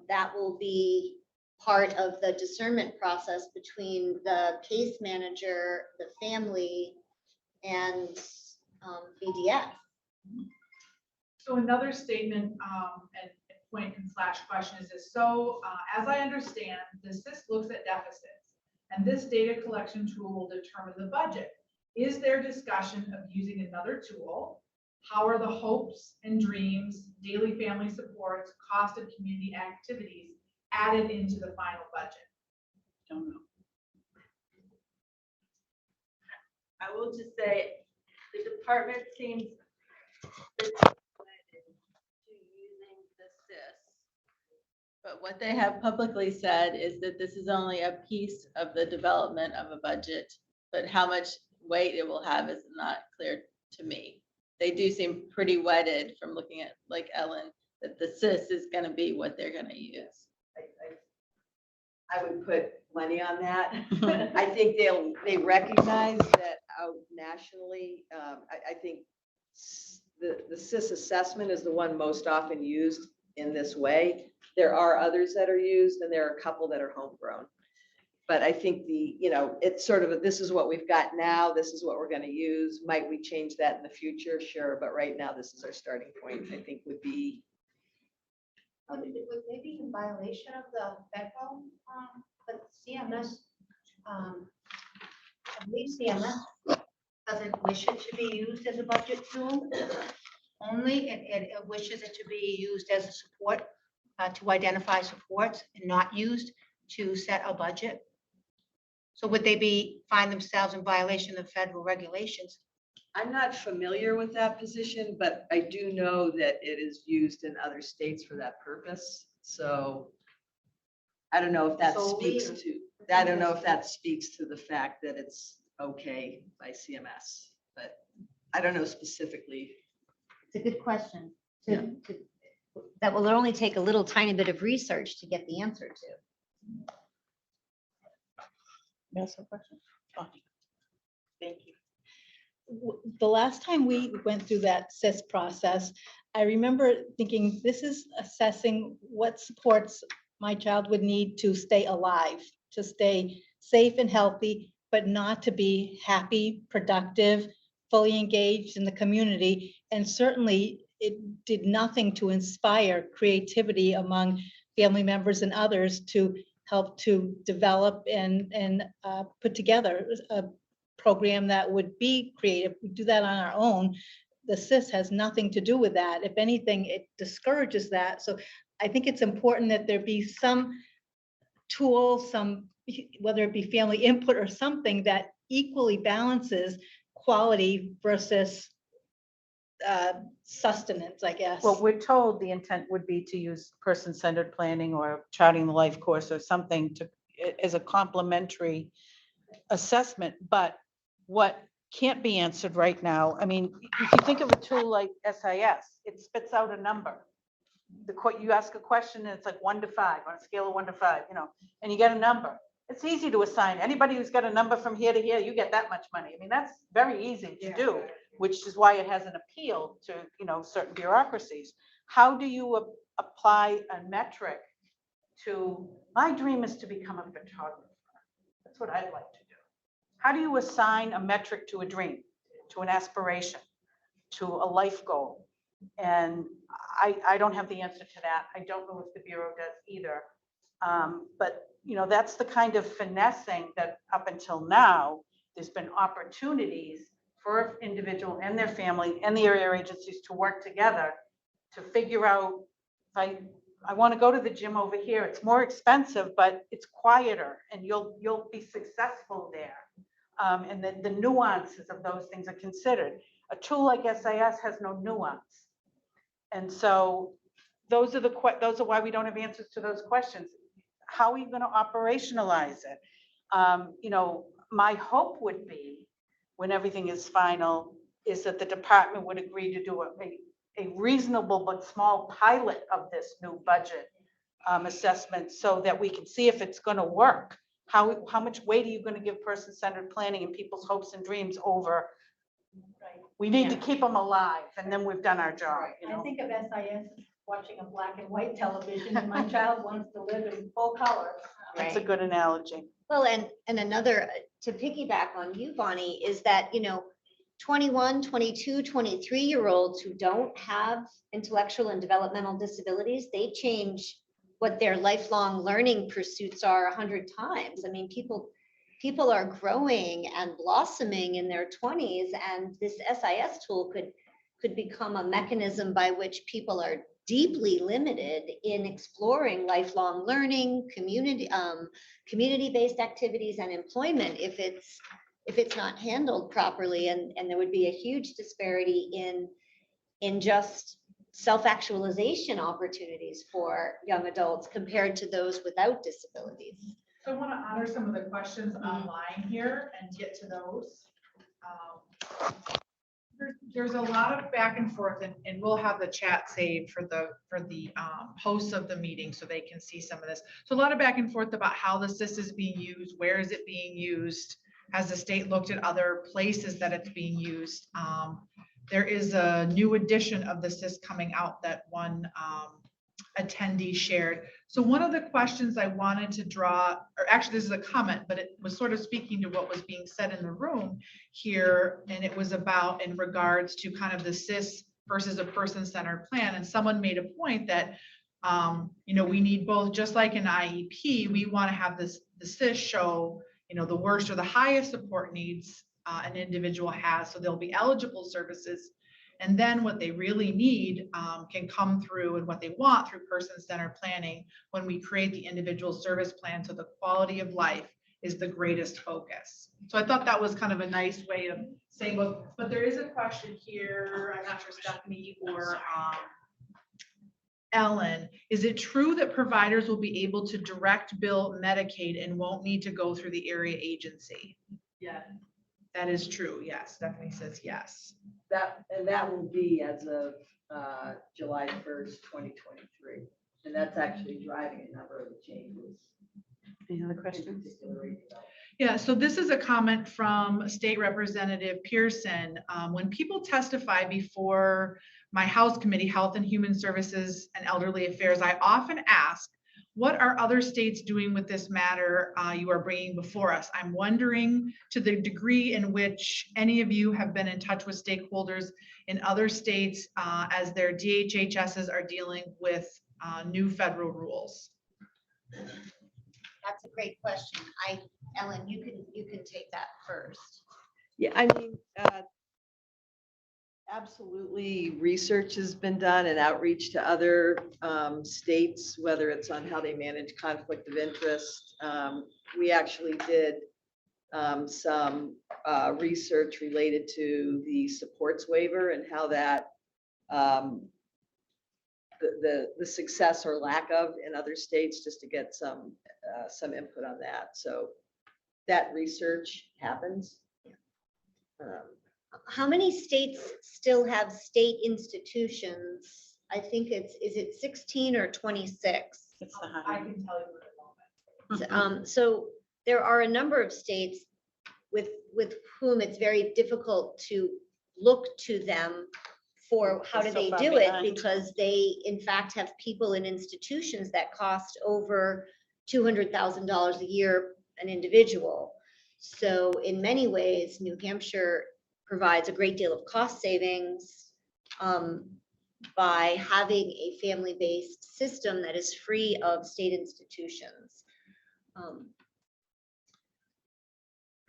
A: that will be part of the discernment process between the case manager, the family, and BDS.
C: So another statement, and point and slash question is this. So as I understand, the SIS looks at deficits, and this data collection tool will determine the budget. Is there discussion of using another tool? How are the hopes and dreams, daily family supports, cost of community activities added into the final budget?
B: Don't know.
D: I will just say, the department seems wedded to using the SIS. But what they have publicly said is that this is only a piece of the development of a budget, but how much weight it will have is not clear to me. They do seem pretty wedded from looking at, like Ellen, that the SIS is gonna be what they're gonna use.
F: I would put money on that. I think they recognize that out nationally, I think the SIS assessment is the one most often used in this way. There are others that are used, and there are a couple that are homegrown. But I think it's sort of, this is what we've got now, this is what we're gonna use. Might we change that in the future? Sure, but right now, this is our starting point, I think would be.
I: Would they be in violation of the federal, but CMS, I believe CMS doesn't wish it to be used as a budget tool. Only it wishes it to be used as a support, to identify supports, and not used to set a budget. So would they find themselves in violation of federal regulations?
F: I'm not familiar with that position, but I do know that it is used in other states for that purpose. So I don't know if that speaks to the fact that it's okay by CMS, but I don't know specifically.
A: It's a good question. That will only take a little tiny bit of research to get the answer to.
H: Yes, a question. Thank you. The last time we went through that SIS process, I remember thinking, this is assessing what supports my child would need to stay alive, to stay safe and healthy, but not to be happy, productive, fully engaged in the community. And certainly it did nothing to inspire creativity among family members and others to help to develop and put together a program that would be creative. We do that on our own. The SIS has nothing to do with that. If anything, it discourages that. So I think it's important that there be some tool, whether it be family input or something that equally balances quality versus sustenance, I guess.
B: Well, we're told the intent would be to use person-centered planning or charting the life course or something as a complementary assessment. But what can't be answered right now, I mean, if you think of a tool like SIS, it spits out a number. You ask a question and it's like 1 to 5 on a scale of 1 to 5, and you get a number. It's easy to assign. Anybody who's got a number from here to here, you get that much money. I mean, that's very easy to do, which is why it has an appeal to, certain bureaucracies. How do you apply a metric to, my dream is to become a photographer. That's what I'd like to do. How do you assign a metric to a dream, to an aspiration, to a life goal? And I don't have the answer to that. I don't know if the Bureau does either. But that's the kind of finessing that up until now, there's been opportunities for individual and their family and the area agencies to work together to figure out, if I want to go to the gym over here, it's more expensive, but it's quieter and you'll be successful there. And then the nuances of those things are considered. A tool like SIS has no nuance. And so those are why we don't have answers to those questions. How are you going to operationalize it? My hope would be, when everything is final, is that the department would agree to do a reasonable but small pilot of this new budget assessment so that we can see if it's gonna work. How much weight are you gonna give person-centered planning and people's hopes and dreams over?
E: Right.
B: We need to keep them alive, and then we've done our job, you
E: I
B: know?
E: think of SIS as watching a black and white television, and my child wants to live in full color.
B: That's a
A: Right.
B: good analogy.
A: Well, and another, to piggyback on you, Bonnie, is that, 21, 22, 23-year-olds who don't have intellectual and developmental disabilities, they change what their lifelong learning pursuits are 100 times. I mean, people are growing and blossoming in their 20s, and this SIS tool could become a mechanism by which people are deeply limited in exploring lifelong learning, community-based activities and employment if it's not handled properly. And there would be a huge disparity in just self-actualization opportunities for young adults compared to those without disabilities.
C: So I want to honor some of the questions online here and get to those. There's a lot of back and forth, and we'll have the chat saved for the hosts of the meeting so they can see some of this. So a lot of back and forth about how the SIS is being used, where is it being used? Has the state looked at other places that it's being used? There is a new edition of the SIS coming out that one attendee shared. So one of the questions I wanted to draw, or actually this is a comment, but it was sort of speaking to what was being said in the room here. And it was about in regards to kind of the SIS versus a person-centered plan. And someone made a point that, we need both, just like an IEP, we want to have the SIS show, the worst or the highest support needs an individual has, so they'll be eligible services. And then what they really need can come through, and what they want through person-centered planning when we create the individual service plan. So the quality of life is the greatest focus. So I thought that was kind of a nice way of saying, well, but there is a question here. I'm not sure Stephanie or Ellen, is it true that providers will be able to direct bill Medicaid and won't need to go through the area agency?
F: Yeah,
B: That is true. Yes. Stephanie says yes.
F: that will be as of July 1st, 2023. And that's actually driving a number of the changes.
B: Any other questions?
F: Particularly,
B: Yeah, so this is a comment from State Representative Pearson. When people testify before my House Committee, Health and Human Services and Elderly Affairs, I often ask, what are other states doing with this matter you are bringing before us? I'm wondering to the degree in which any of you have been in touch with stakeholders in other states as their DHHSs are dealing with new federal rules.
A: That's a great question. Ellen, you can take that first.
F: yeah, I mean, absolutely, research has been done and outreach to other states, whether it's on how they manage conflict of interest. We actually did some research related to the supports waiver and how that the success or lack of in other states, just to get some input on that. So that research happens.
A: How many states still have state institutions? I think is it 16 or 26?
B: It's the
C: I can tell you in a moment.
A: So there are a number of states with whom it's very difficult to look to them for how do
B: They're so
A: they
B: far
A: do it,
B: behind.
A: because they in fact have people in institutions that cost over $200,000 a year an individual. So in many ways, New Hampshire provides a great deal of cost savings by having a family-based system that is free of state institutions.
D: I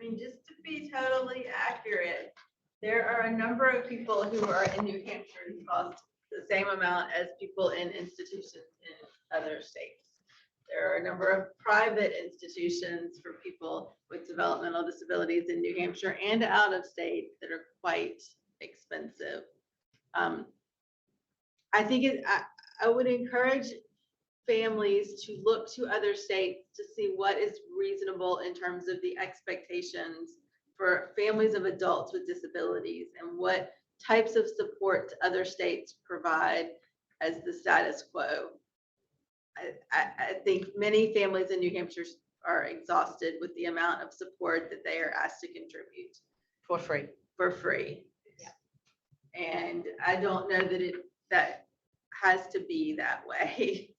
D: mean, just to be totally accurate, there are a number of people who are in New Hampshire who cost the same amount as people in institutions in other states. There are a number of private institutions for people with developmental disabilities in New Hampshire and out of state that are quite expensive. I think I would encourage families to look to other states to see what is reasonable in terms of the expectations for families of adults with disabilities and what types of support other states provide as the status quo.
J: I think many families in New Hampshire are exhausted with the amount of support that they are asked to contribute
B: For free.
J: for free. And I don't know that that has to be that way.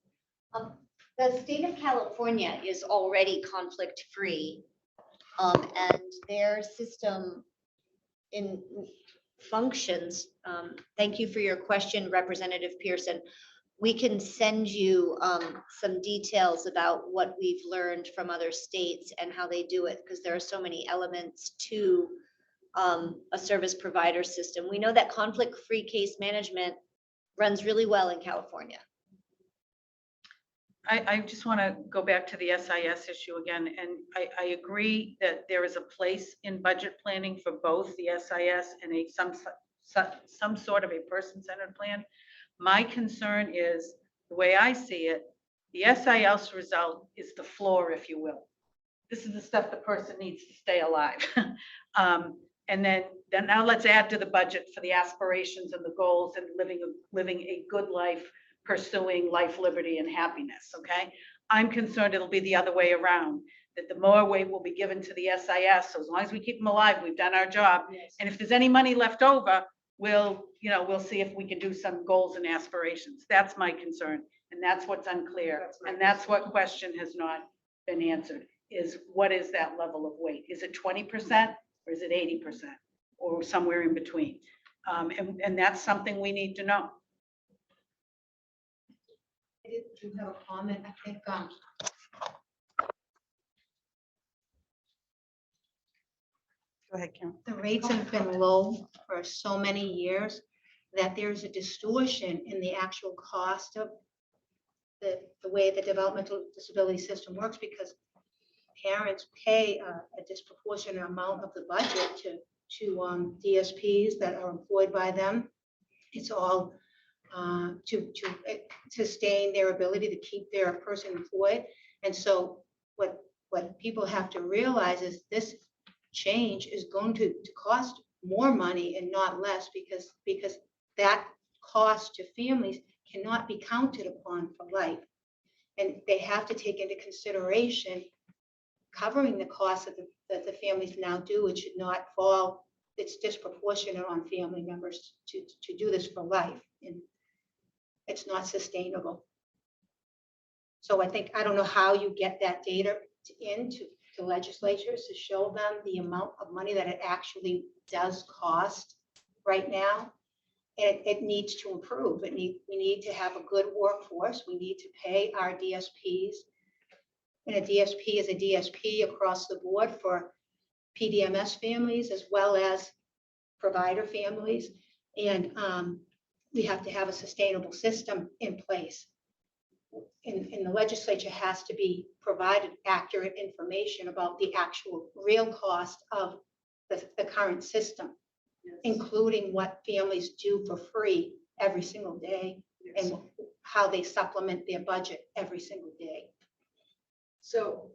A: The state of California is already conflict-free, and their system in functions. Thank you for your question, Representative Pearson. We can send you some details about what we've learned from other states and how they do it, because there are so many elements to a service provider system. We know that conflict-free case management runs really well in California.
B: I just want to go back to the SIS issue again, and I agree that there is a place in budget planning for both the SIS and some sort of a person-centered plan. My concern is, the way I see it, the SIS result is the floor, if you will. This is the stuff the person needs to stay alive. And then now let's add to the budget for the aspirations and the goals and living a good life, pursuing life, liberty, and happiness, okay? I'm concerned it'll be the other way around, that the more weight will be given to the SIS, so as long as we keep them alive, we've done our job. And if there's any money left over, we'll see if we can do some goals and aspirations. That's my concern, and that's what's unclear. And that's what question has not been answered, is what is that level of weight? Is it 20% or is it 80% or somewhere in between? And that's something we need to know.
I: I do have a comment. I think
B: Go ahead, Karen.
I: the rates have been low for so many years that there's a distortion in the actual cost of the way the developmental disability system works, because parents pay a disproportionate amount of the budget to DSPs that are employed by them. It's all to sustain their ability to keep their person employed. And so what people have to realize is this change is going to cost more money and not less, because that cost to families cannot be counted upon for life. And they have to take into consideration covering the costs that the families now do. It should not fall, it's disproportionate on family members to do this for life. And it's not sustainable. So I don't know how you get that data into legislatures to show them the amount of money that it actually does cost right now. And it needs to improve. We need to have a good workforce. We need to pay our DSPs. And a DSP is a DSP across the board for PDMS families as well as provider families. And we have to have a sustainable system in place. And the legislature has to be provided accurate information about the actual real cost of the current system, including what families do for free every single day and how they supplement their budget every single day.
F: So,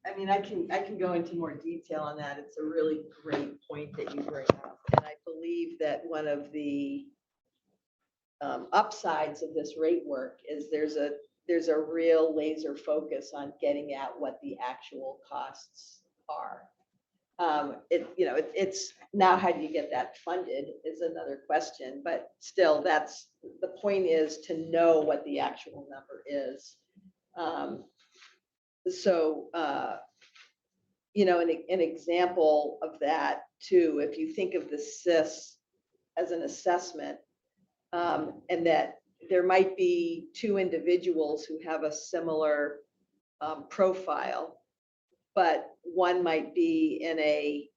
F: I mean, I can go into more detail on that. It's a really great point that you bring up. And I believe that one of the upsides of this rate work is there's a real laser focus on getting at what the actual costs are. It's now, how do you get that funded is another question, but still, that's the point, is to know what the actual number is. An example of that too, if you think of the SIS as an assessment, and that there might be two individuals who have a similar profile, but one might be in a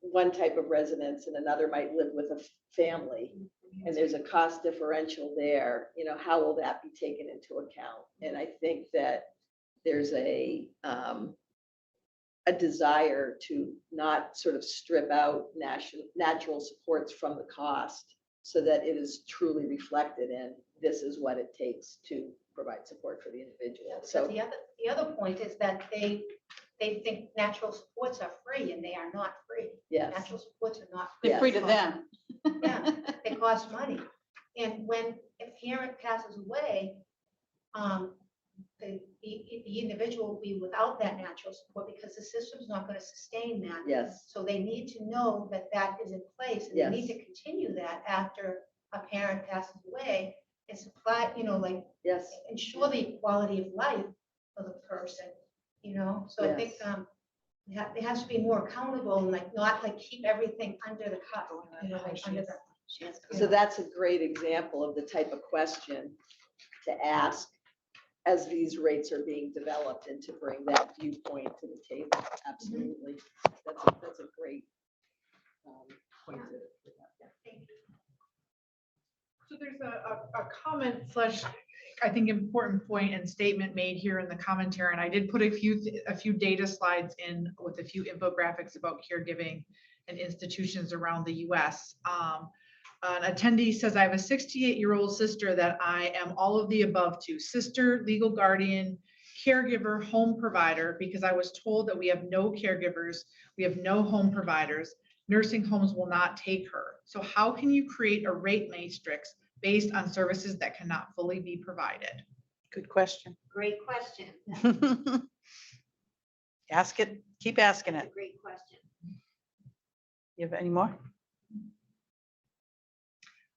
F: one type of residence and another might live with a family, and there's a cost differential there. How will that be taken into account? And I think that there's a desire to not sort of strip out natural supports from the cost, so that it is truly reflected in this is what it takes to provide support for the individual. So
I: the other point is that they think natural supports are free, and they are not free.
F: yes,
I: Natural supports are not free.
B: They're free to them.
I: Yeah, they cost money. And when a parent passes away, the individual will be without that natural support because the system's not going to sustain that.
F: Yes,
I: So they need to know that that is in place and they need
F: Yes.
I: to continue that after a parent passes away and supply, like
F: yes,
I: ensure the quality of life for the person, So I think
F: Yes.
I: it has to be more accountable and not keep everything under the cup, under the.
F: So that's a great example of the type of question to ask as these rates are being developed and to bring that viewpoint to the table. Absolutely. That's a great point to bring up.
C: So there's a comment / I think important point and statement made here in the commentary, and I did put a few data slides in with a few infographics about caregiving and institutions around the US. An attendee says, I have a 68-year-old sister that I am all of the above to: sister, legal guardian, caregiver, home provider, because I was told that we have no caregivers, we have no home providers. Nursing homes will not take her. So how can you create a rate matrix based on services that cannot fully be provided?
B: Good question.
A: Great question.
B: Ask it, keep asking
A: That's a
B: it.
A: great question.
B: You have any more?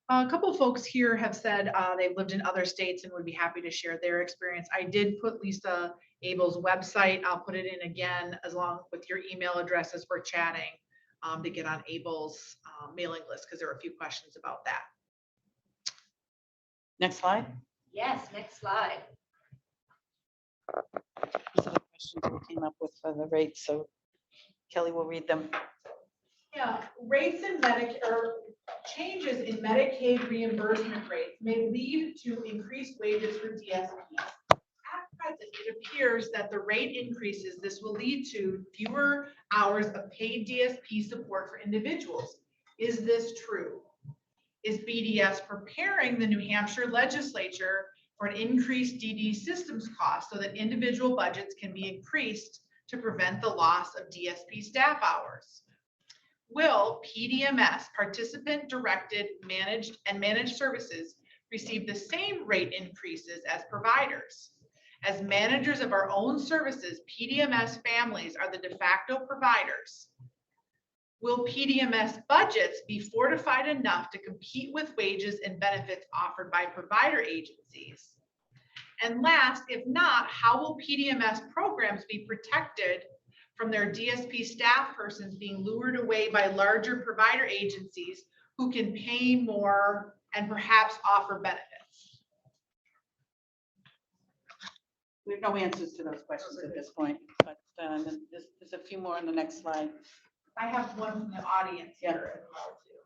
C: A couple of folks here have said they've lived in other states and would be happy to share their experience. I did put Lisa Abel's website. I'll put it in again as long with your email address as we're chatting to get on Abel's mailing list, because there were a few questions about that.
B: Next slide.
A: Yes, next slide.
B: These are the questions we came up with for the rates, so Kelly will read them.
C: Yeah, rates in Medicare, or changes in Medicaid reimbursement rates may lead to increased wages for DSPs. At present, it appears that the rate increases, this will lead to fewer hours of paid DSP support for individuals. Is this true? Is BDS preparing the New Hampshire legislature for an increased DD systems cost so that individual budgets can be increased to prevent the loss of DSP staff hours? Will PDMS, participant directed, managed services, receive the same rate increases as providers? As managers of our own services, PDMS families are the de facto providers. Will PDMS budgets be fortified enough to compete with wages and benefits offered by provider agencies? And last, if not, how will PDMS programs be protected from their DSP staff persons being lured away by larger provider agencies who can pay more and perhaps offer benefits?
B: We have no answers to those questions at this point, but there's a few more on the next slide.
C: I have one from the audience
B: Yeah.
C: here as well too.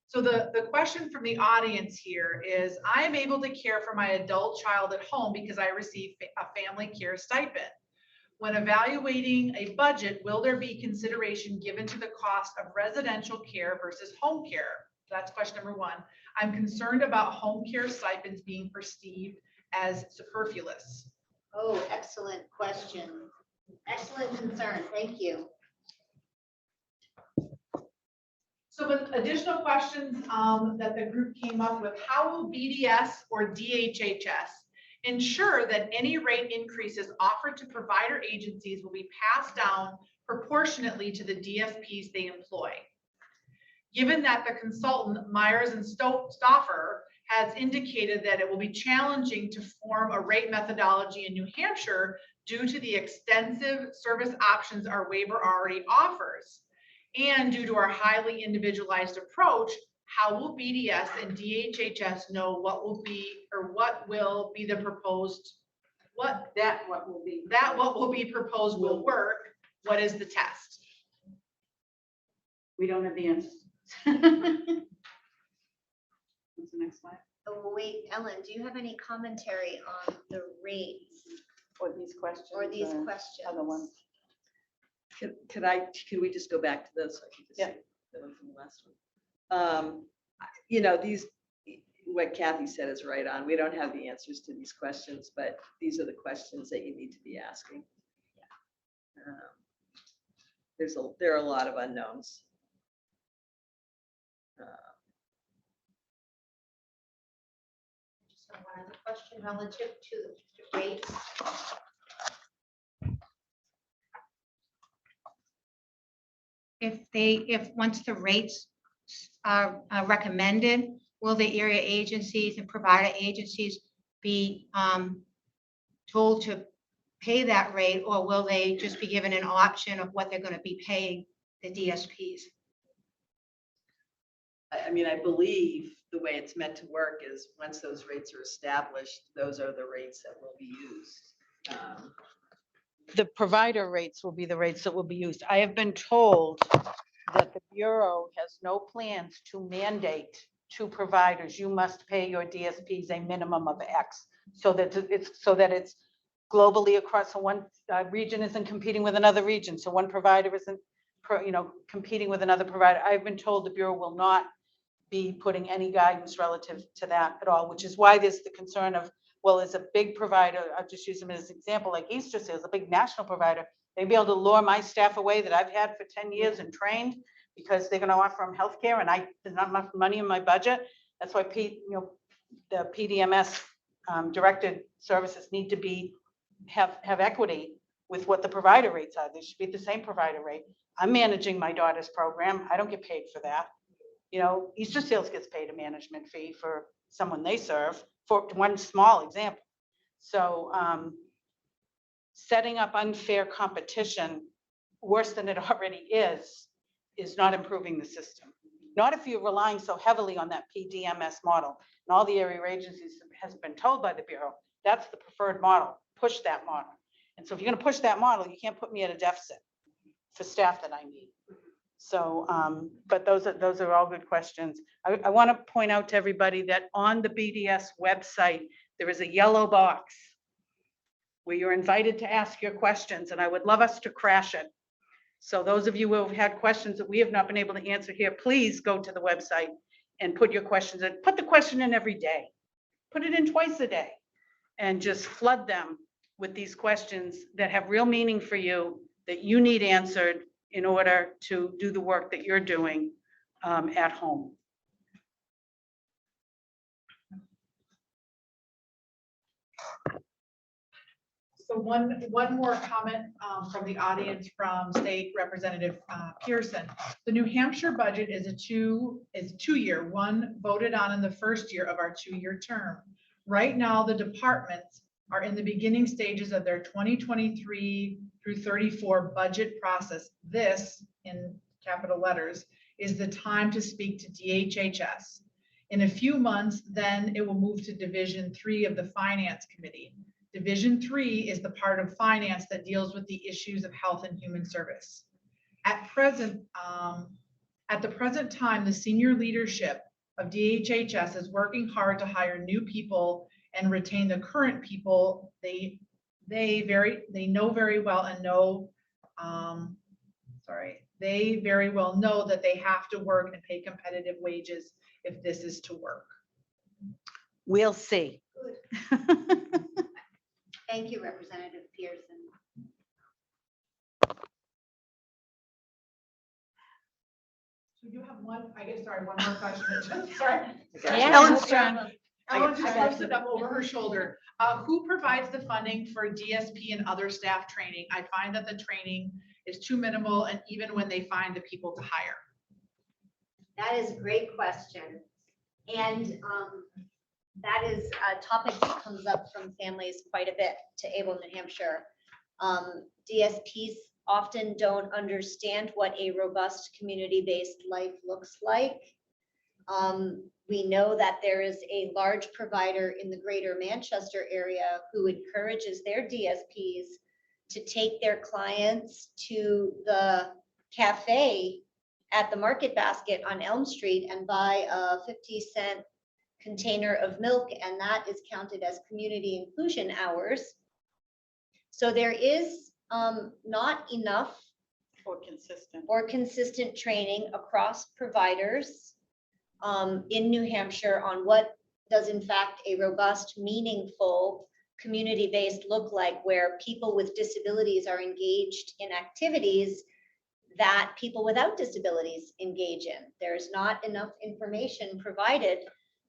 C: So the question from the audience here is, I am able to care for my adult child at home because I receive a family care stipend. When evaluating a budget, will there be consideration given to the cost of residential care versus home care? That's question number one. I'm concerned about home care stipends being perceived as superfluous.
A: Oh, excellent question. Excellent concern. Thank you.
C: So with additional questions that the group came up with, how will BDS or DHHS ensure that any rate increases offered to provider agencies will be passed down proportionately to the DSPs they employ? Given that the consultant Myers and Stauffer has indicated that it will be challenging to form a rate methodology in New Hampshire due to the extensive service options our waiver already offers, and due to our highly individualized approach, how will BDS and DHHS know what will be the proposed, what will be proposed will work? What is the test?
B: We don't have the answers. What's the next slide?
A: Oh, wait, Ellen, do you have any commentary on the rates
B: Or these questions?
A: or these
B: or
A: questions?
B: Other ones.
F: Could we just go back to those? So I can just
B: Yeah.
F: say the one from the last one. What Kathy said is right on. We don't have the answers to these questions, but these are the questions that you need to be asking. There are a lot of unknowns.
A: has a question relative to the rates.
I: If once the rates are recommended, will the area agencies and provider agencies be told to pay that rate, or will they just be given an option of what they're going to be paying the DSPs?
F: I mean, I believe the way it's meant to work is once those rates are established, those are the rates that will be used.
B: The provider rates will be the rates that will be used. I have been told that the Bureau has no plans to mandate to providers, you must pay your DSPs a minimum of X, so that it's globally across, so one region isn't competing with another region, so one provider isn't, competing with another provider. I've been told the Bureau will not be putting any guidance relative to that at all, which is why there's the concern of, well, as a big provider, I'll just use them as an example, like Easter Seals, a big national provider, they'd be able to lure my staff away that I've had for 10 years and trained because they're going to offer them healthcare and there's not enough money in my budget. That's why the PDMS directed services need to have equity with what the provider rates are. They should be at the same provider rate. I'm managing my daughter's program. I don't get paid for that. Easter Seals gets paid a management fee for someone they serve, for one small example. So setting up unfair competition, worse than it already is not improving the system. Not if you're relying so heavily on that PDMS model. And all the area agencies has been told by the Bureau, that's the preferred model, push that model. And so if you're going to push that model, you can't put me at a deficit for staff that I need. So, but those are all good questions. I want to point out to everybody that on the BDS website, there is a yellow box where you're invited to ask your questions, and I would love us to crash it. So those of you who have had questions that we have not been able to answer here, please go to the website and put your questions in. Put the question in every day. Put it in twice a day and just flood them with these questions that have real meaning for you, that you need answered in order to do the work that you're doing at home.
C: So one more comment from the audience from State Representative Pearson. The New Hampshire budget is two-year, one voted on in the first year of our two-year term. Right now, the departments are in the beginning stages of their 2023 through 34 budget process. This, in capital letters, is the time to speak to DHHS. In a few months, then it will move to Division 3 of the Finance Committee. Division 3 is the part of finance that deals with the issues of health and human service. At the present time, the senior leadership of DHHS is working hard to hire new people and retain the current people they know very well and know, they very well know that they have to work and pay competitive wages if this is to work.
B: We'll see.
A: Thank you, Representative Pearson.
C: We do have one more question. Sorry.
A: Yeah,
B: Ellen's
A: no
B: turn.
A: problem.
C: Ellen just posted up over her shoulder. Who provides the funding for DSP and other staff training? I find that the training is too minimal, and even when they find the people to hire.
A: That is a great question. And that is a topic that comes up from families quite a bit to Able New Hampshire. DSPs often don't understand what a robust community-based life looks like. We know that there is a large provider in the greater Manchester area who encourages their DSPs to take their clients to the cafe at the Market Basket on Elm Street and buy a 50-cent container of milk, and that is counted as community inclusion hours. So there is not enough or consistent training across providers in New Hampshire on what does in fact a robust, meaningful, community-based look like, where people with disabilities are engaged in activities that people without disabilities engage in. There's not enough information provided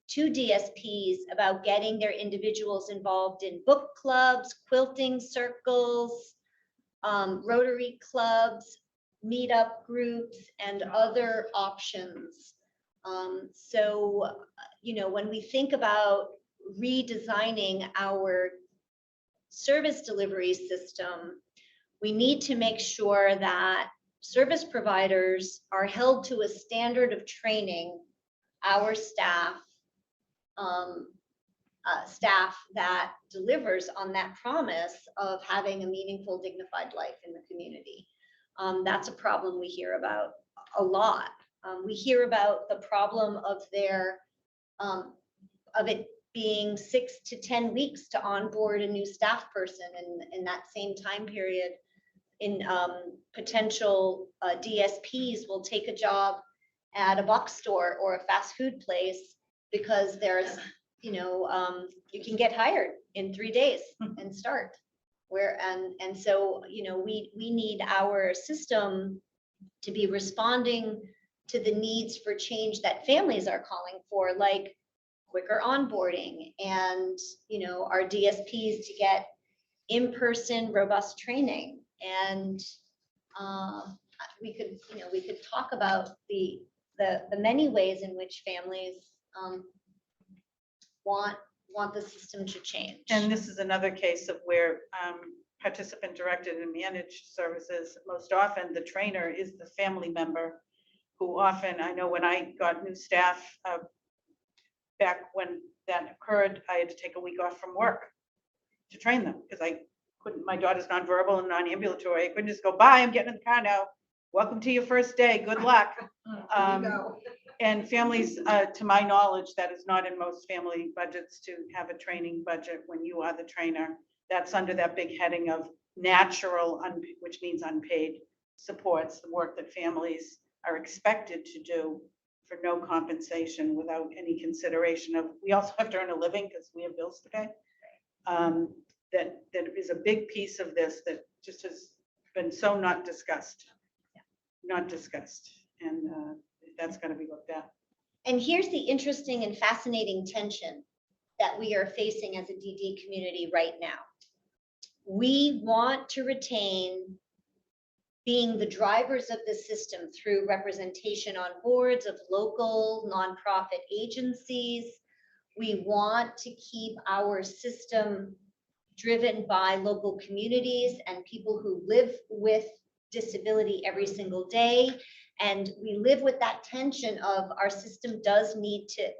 A: to DSPs about getting their individuals involved in book clubs, quilting circles, Rotary clubs, meetup groups, and other options. So, when we think about redesigning our service delivery system, we need to make sure that service providers are held to a standard of training our staff that delivers on that promise of having a meaningful, dignified life in the community. That's a problem we hear about a lot. We hear about the problem of it being 6 to 10 weeks to onboard a new staff person, and in that same time period, potential DSPs will take a job at a box store or a fast food place because there's, you can get hired in 3 days and start. So, we need our system to be responding to the needs for change that families are calling for, like quicker onboarding and, our DSPs to get in-person robust training. And we could talk about the many ways in which families want the system to change.
B: And this is another case of where participant directed and managed services, most often the trainer is the family member who often, I know when I got new staff, back when that occurred, I had to take a week off from work to train them because I couldn't, my daughter's nonverbal and non-ambulatory. I couldn't just go, bye, I'm getting in the car now. Welcome to your first day, good luck. And families, to my knowledge, that is not in most family budgets to have a training budget when you are the trainer. That's under that big heading of natural, which means unpaid supports, the work that families are expected to do for no compensation without any consideration of, we also have to earn a living because we have bills to pay. That is a big piece of this that just has been so not discussed. Not discussed. And that's got to be looked at.
A: And here's the interesting and fascinating tension that we are facing as a DD community right now. We want to retain being the drivers of the system through representation on boards of local nonprofit agencies. We want to keep our system driven by local communities and people who live with disability every single day. And we live with that tension of our system does need to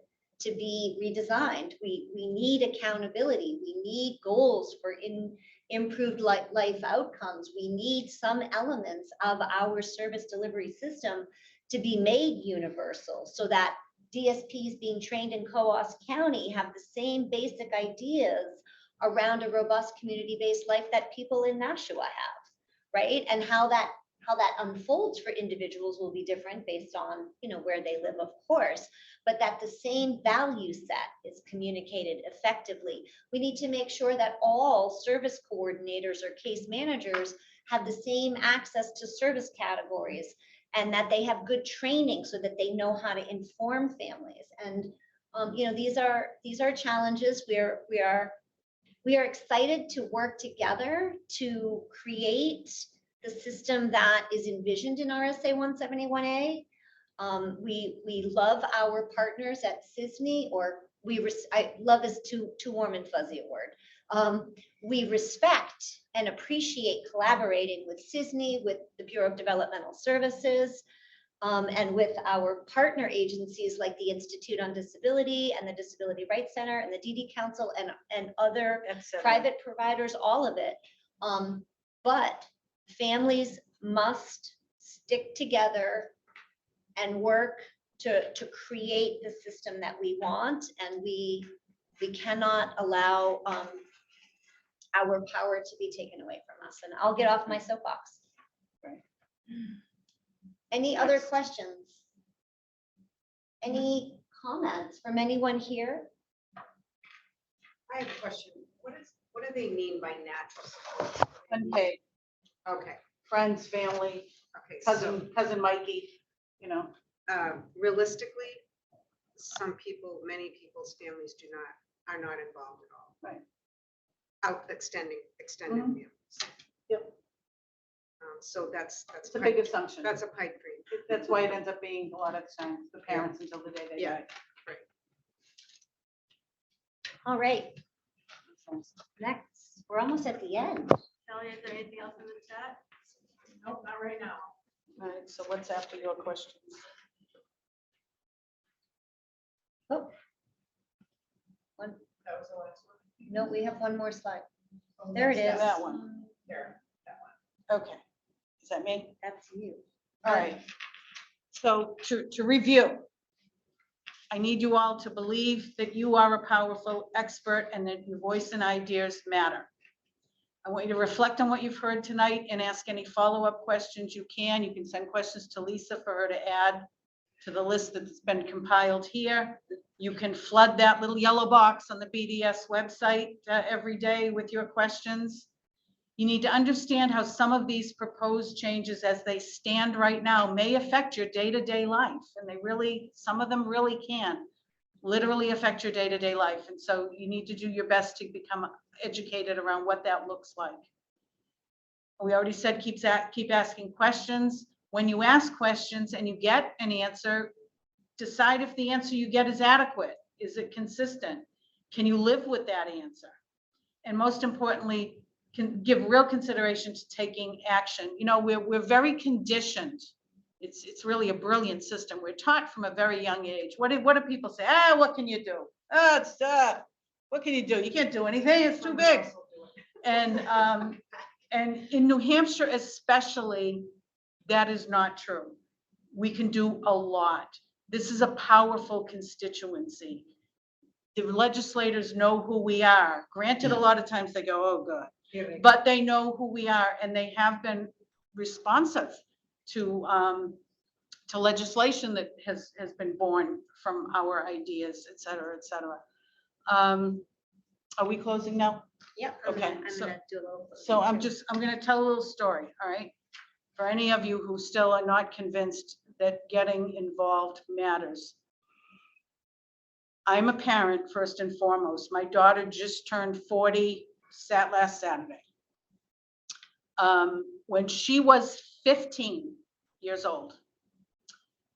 A: be redesigned. We need accountability. We need goals for improved life outcomes. We need some elements of our service delivery system to be made universal so that DSPs being trained in Coos County have the same basic ideas around a robust community-based life that people in Nashua have, right? And how that unfolds for individuals will be different based on, where they live, of course, but that the same value set is communicated effectively. We need to make sure that all service coordinators or case managers have the same access to service categories and that they have good training so that they know how to inform families. And, these are challenges where we are excited to work together to create the system that is envisioned in RSA 171A. We love our partners at CISNY, or love is too warm and fuzzy a word. We respect and appreciate collaborating with CISNY, with the Bureau of Developmental Services, and with our partner agencies like the Institute on Disability and the Disability Rights Center and the DD Council and other private providers, all of it. But families must stick together and work to create the system that we want, and we cannot allow our power to be taken away from us. And I'll get off my soapbox.
B: Right.
A: Any other questions? Any comments from anyone here?
G: I have a question. What do they mean by natural support?
B: Unpaid,
G: Okay,
B: friends, family,
G: okay, so,
B: cousin Mikey,
G: realistically, some people, many people's families are not involved at all.
B: Right.
G: Out extended
B: Mhm.
G: families.
B: Yep.
G: So that's
B: It's a big assumption.
G: That's a pipe dream.
B: That's why it ends up being a lot of the times the parents until the day they
G: Yeah.
B: die.
A: All right. Next, we're almost at the end.
D: Kelly, is there anything else in the chat?
C: Nope, not right now.
B: All right, so what's after your questions?
A: Oh,
C: That was the last one.
A: no, we have one more slide.
C: Oh,
A: There it
C: that's
A: is.
B: That one.
C: There, that one.
B: Okay. Is that me?
A: That's you.
B: All right. So to review, I need you all to believe that you are a powerful expert and that your voice and ideas matter. I want you to reflect on what you've heard tonight and ask any follow-up questions you can. You can send questions to Lisa for her to add to the list that's been compiled here. You can flood that little yellow box on the BDS website every day with your questions. You need to understand how some of these proposed changes as they stand right now may affect your day-to-day life. And they really, some of them really can literally affect your day-to-day life. And so you need to do your best to become educated around what that looks like. We already said keep asking questions. When you ask questions and you get an answer, decide if the answer you get is adequate. Is it consistent? Can you live with that answer? And most importantly, can give real consideration to taking action. You know, we're very conditioned. It's really a brilliant system. We're taught from a very young age. What do people say? What can you do? What can you do? You can't do anything. It's too big. And in New Hampshire especially, that is not true. We can do a lot. This is a powerful constituency. The legislators know who we are. Granted, a lot of times they go, oh God, but they know who we are and they have been responsive to legislation that has been born from our ideas, et cetera, et cetera. Are we closing now?
A: Yep.
B: Okay,
A: I'm gonna do a little.
B: So I'm gonna tell a little story, all right? For any of you who still are not convinced that getting involved matters. I'm a parent first and foremost. My daughter just turned 40 last Saturday. When she was 15 years old,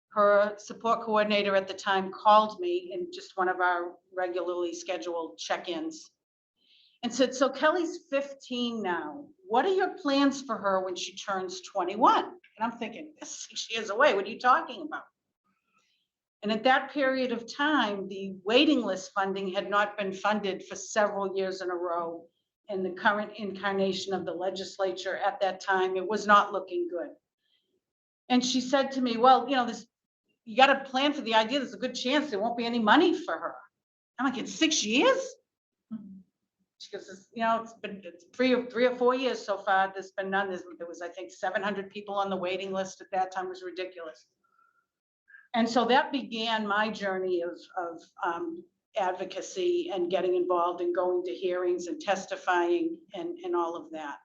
B: her support coordinator at the time called me in just one of our regularly scheduled check-ins and said, so Kelly's 15 now. What are your plans for her when she turns 21? And I'm thinking, that's 6 years away. What are you talking about? And at that period of time, the waiting list funding had not been funded for several years in a row. And the current incarnation of the legislature at that time, it was not looking good. And she said to me, well, you know, you got to plan for the idea. There's a good chance there won't be any money for her. I'm like, in 6 years? She goes, you know, it's been 3 or 4 years so far. There's been none. There was, I think, 700 people on the waiting list at that time. It was ridiculous. And so that began my journey of advocacy and getting involved and going to hearings and testifying and all of that.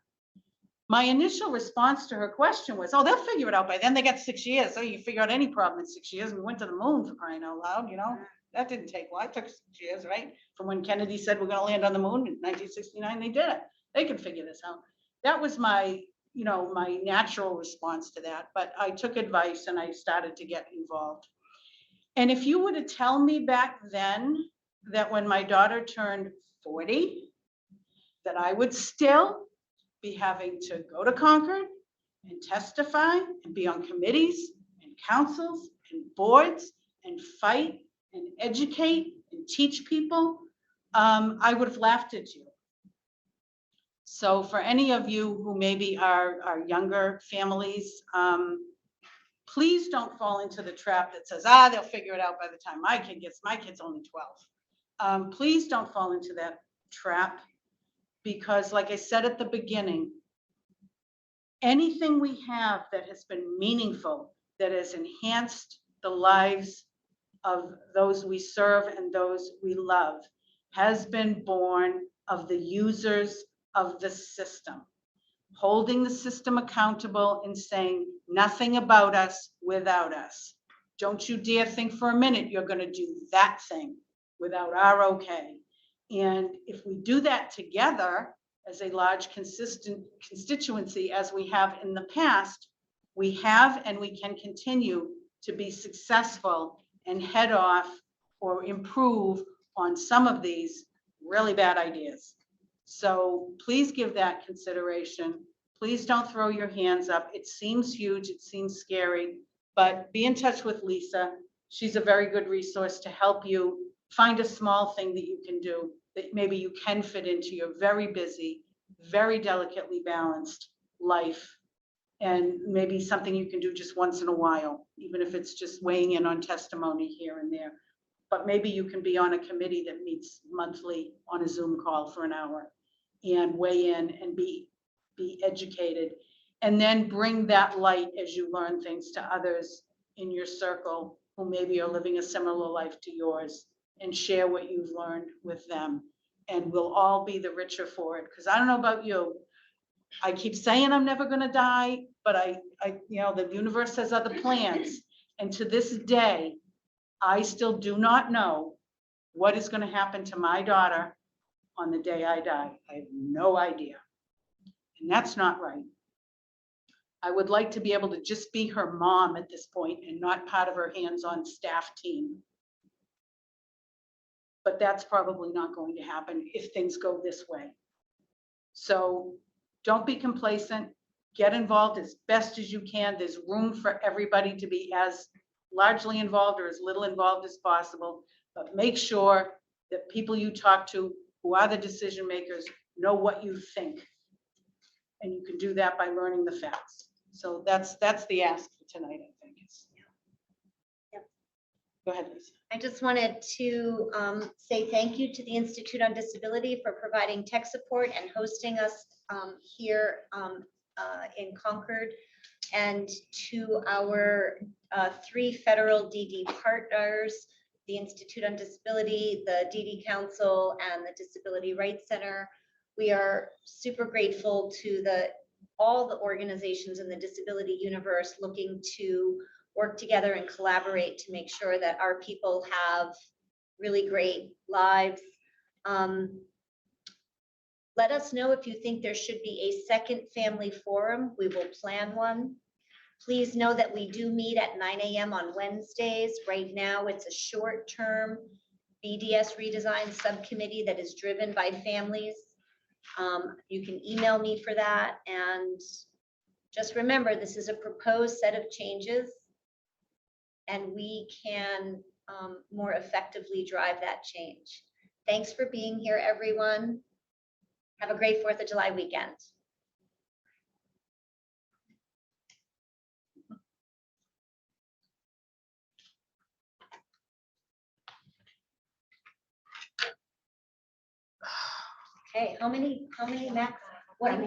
B: My initial response to her question was, oh, they'll figure it out by then. They got 6 years. So you figure out any problem in 6 years. We went to the moon, for crying out loud, you know. That didn't take long. It took 6 years, right? From when Kennedy said we're going to land on the moon in 1969, they did it. They can figure this out. That was my natural response to that. But I took advice and I started to get involved. And if you were to tell me back then that when my daughter turned 40, that I would still be having to go to Concord and testify and be on committees and councils and boards and fight and educate and teach people, I would have laughed at you. So for any of you who maybe are younger families, please don't fall into the trap that says, they'll figure it out by the time my kid's only 12. Please don't fall into that trap because like I said at the beginning, anything we have that has been meaningful, that has enhanced the lives of those we serve and those we love has been born of the users of the system, holding the system accountable and saying nothing about us without us. Don't you dare think for a minute you're gonna do that thing without our okay. And if we do that together as a large consistent constituency, as we have in the past, we have and we can continue to be successful and head off or improve on some of these really bad ideas. So please give that consideration. Please don't throw your hands up. It seems huge, it seems scary, but be in touch with Lisa. She's a very good resource to help you find a small thing that you can do that maybe you can fit into your very busy, very delicately balanced life. And maybe something you can do just once in a while, even if it's just weighing in on testimony here and there. But maybe you can be on a committee that meets monthly on a Zoom call for an hour and weigh in and be educated. And then bring that light as you learn things to others in your circle who maybe are living a similar life to yours, and share what you've learned with them. And we'll all be the richer for it. Because I don't know about you, I keep saying I'm never gonna die, but the universe has other plans. And to this day, I still do not know what is gonna happen to my daughter on the day I die. I have no idea. And that's not right. I would like to be able to just be her mom at this point and not part of her hands-on staff team. But that's probably not going to happen if things go this way. So don't be complacent. Get involved as best as you can. There's room for everybody to be as largely involved or as little involved as possible. But make sure that people you talk to who are the decision makers know what you think. And you can do that by learning the facts. So that's the ask for tonight, I think.
A: Yep.
B: Go ahead, Lisa.
A: I just wanted to say thank you to the Institute on Disability for providing tech support and hosting us here in Concord, and to our 3 federal DD partners, the Institute on Disability, the DD Council, and the Disability Rights Center. We are super grateful to all the organizations in the disability universe looking to work together and collaborate to make sure that our people have really great lives. Let us know if you think there should be a second family forum. We will plan one. Please know that we do meet at 9 a.m. on Wednesdays. Right now, it's a short-term BDS redesign subcommittee that is driven by families. You can email me for that. And just remember, this is a proposed set of changes, and we can more effectively drive that change. Thanks for being here, everyone. Have a great 4th of July weekend. Okay, how many max? What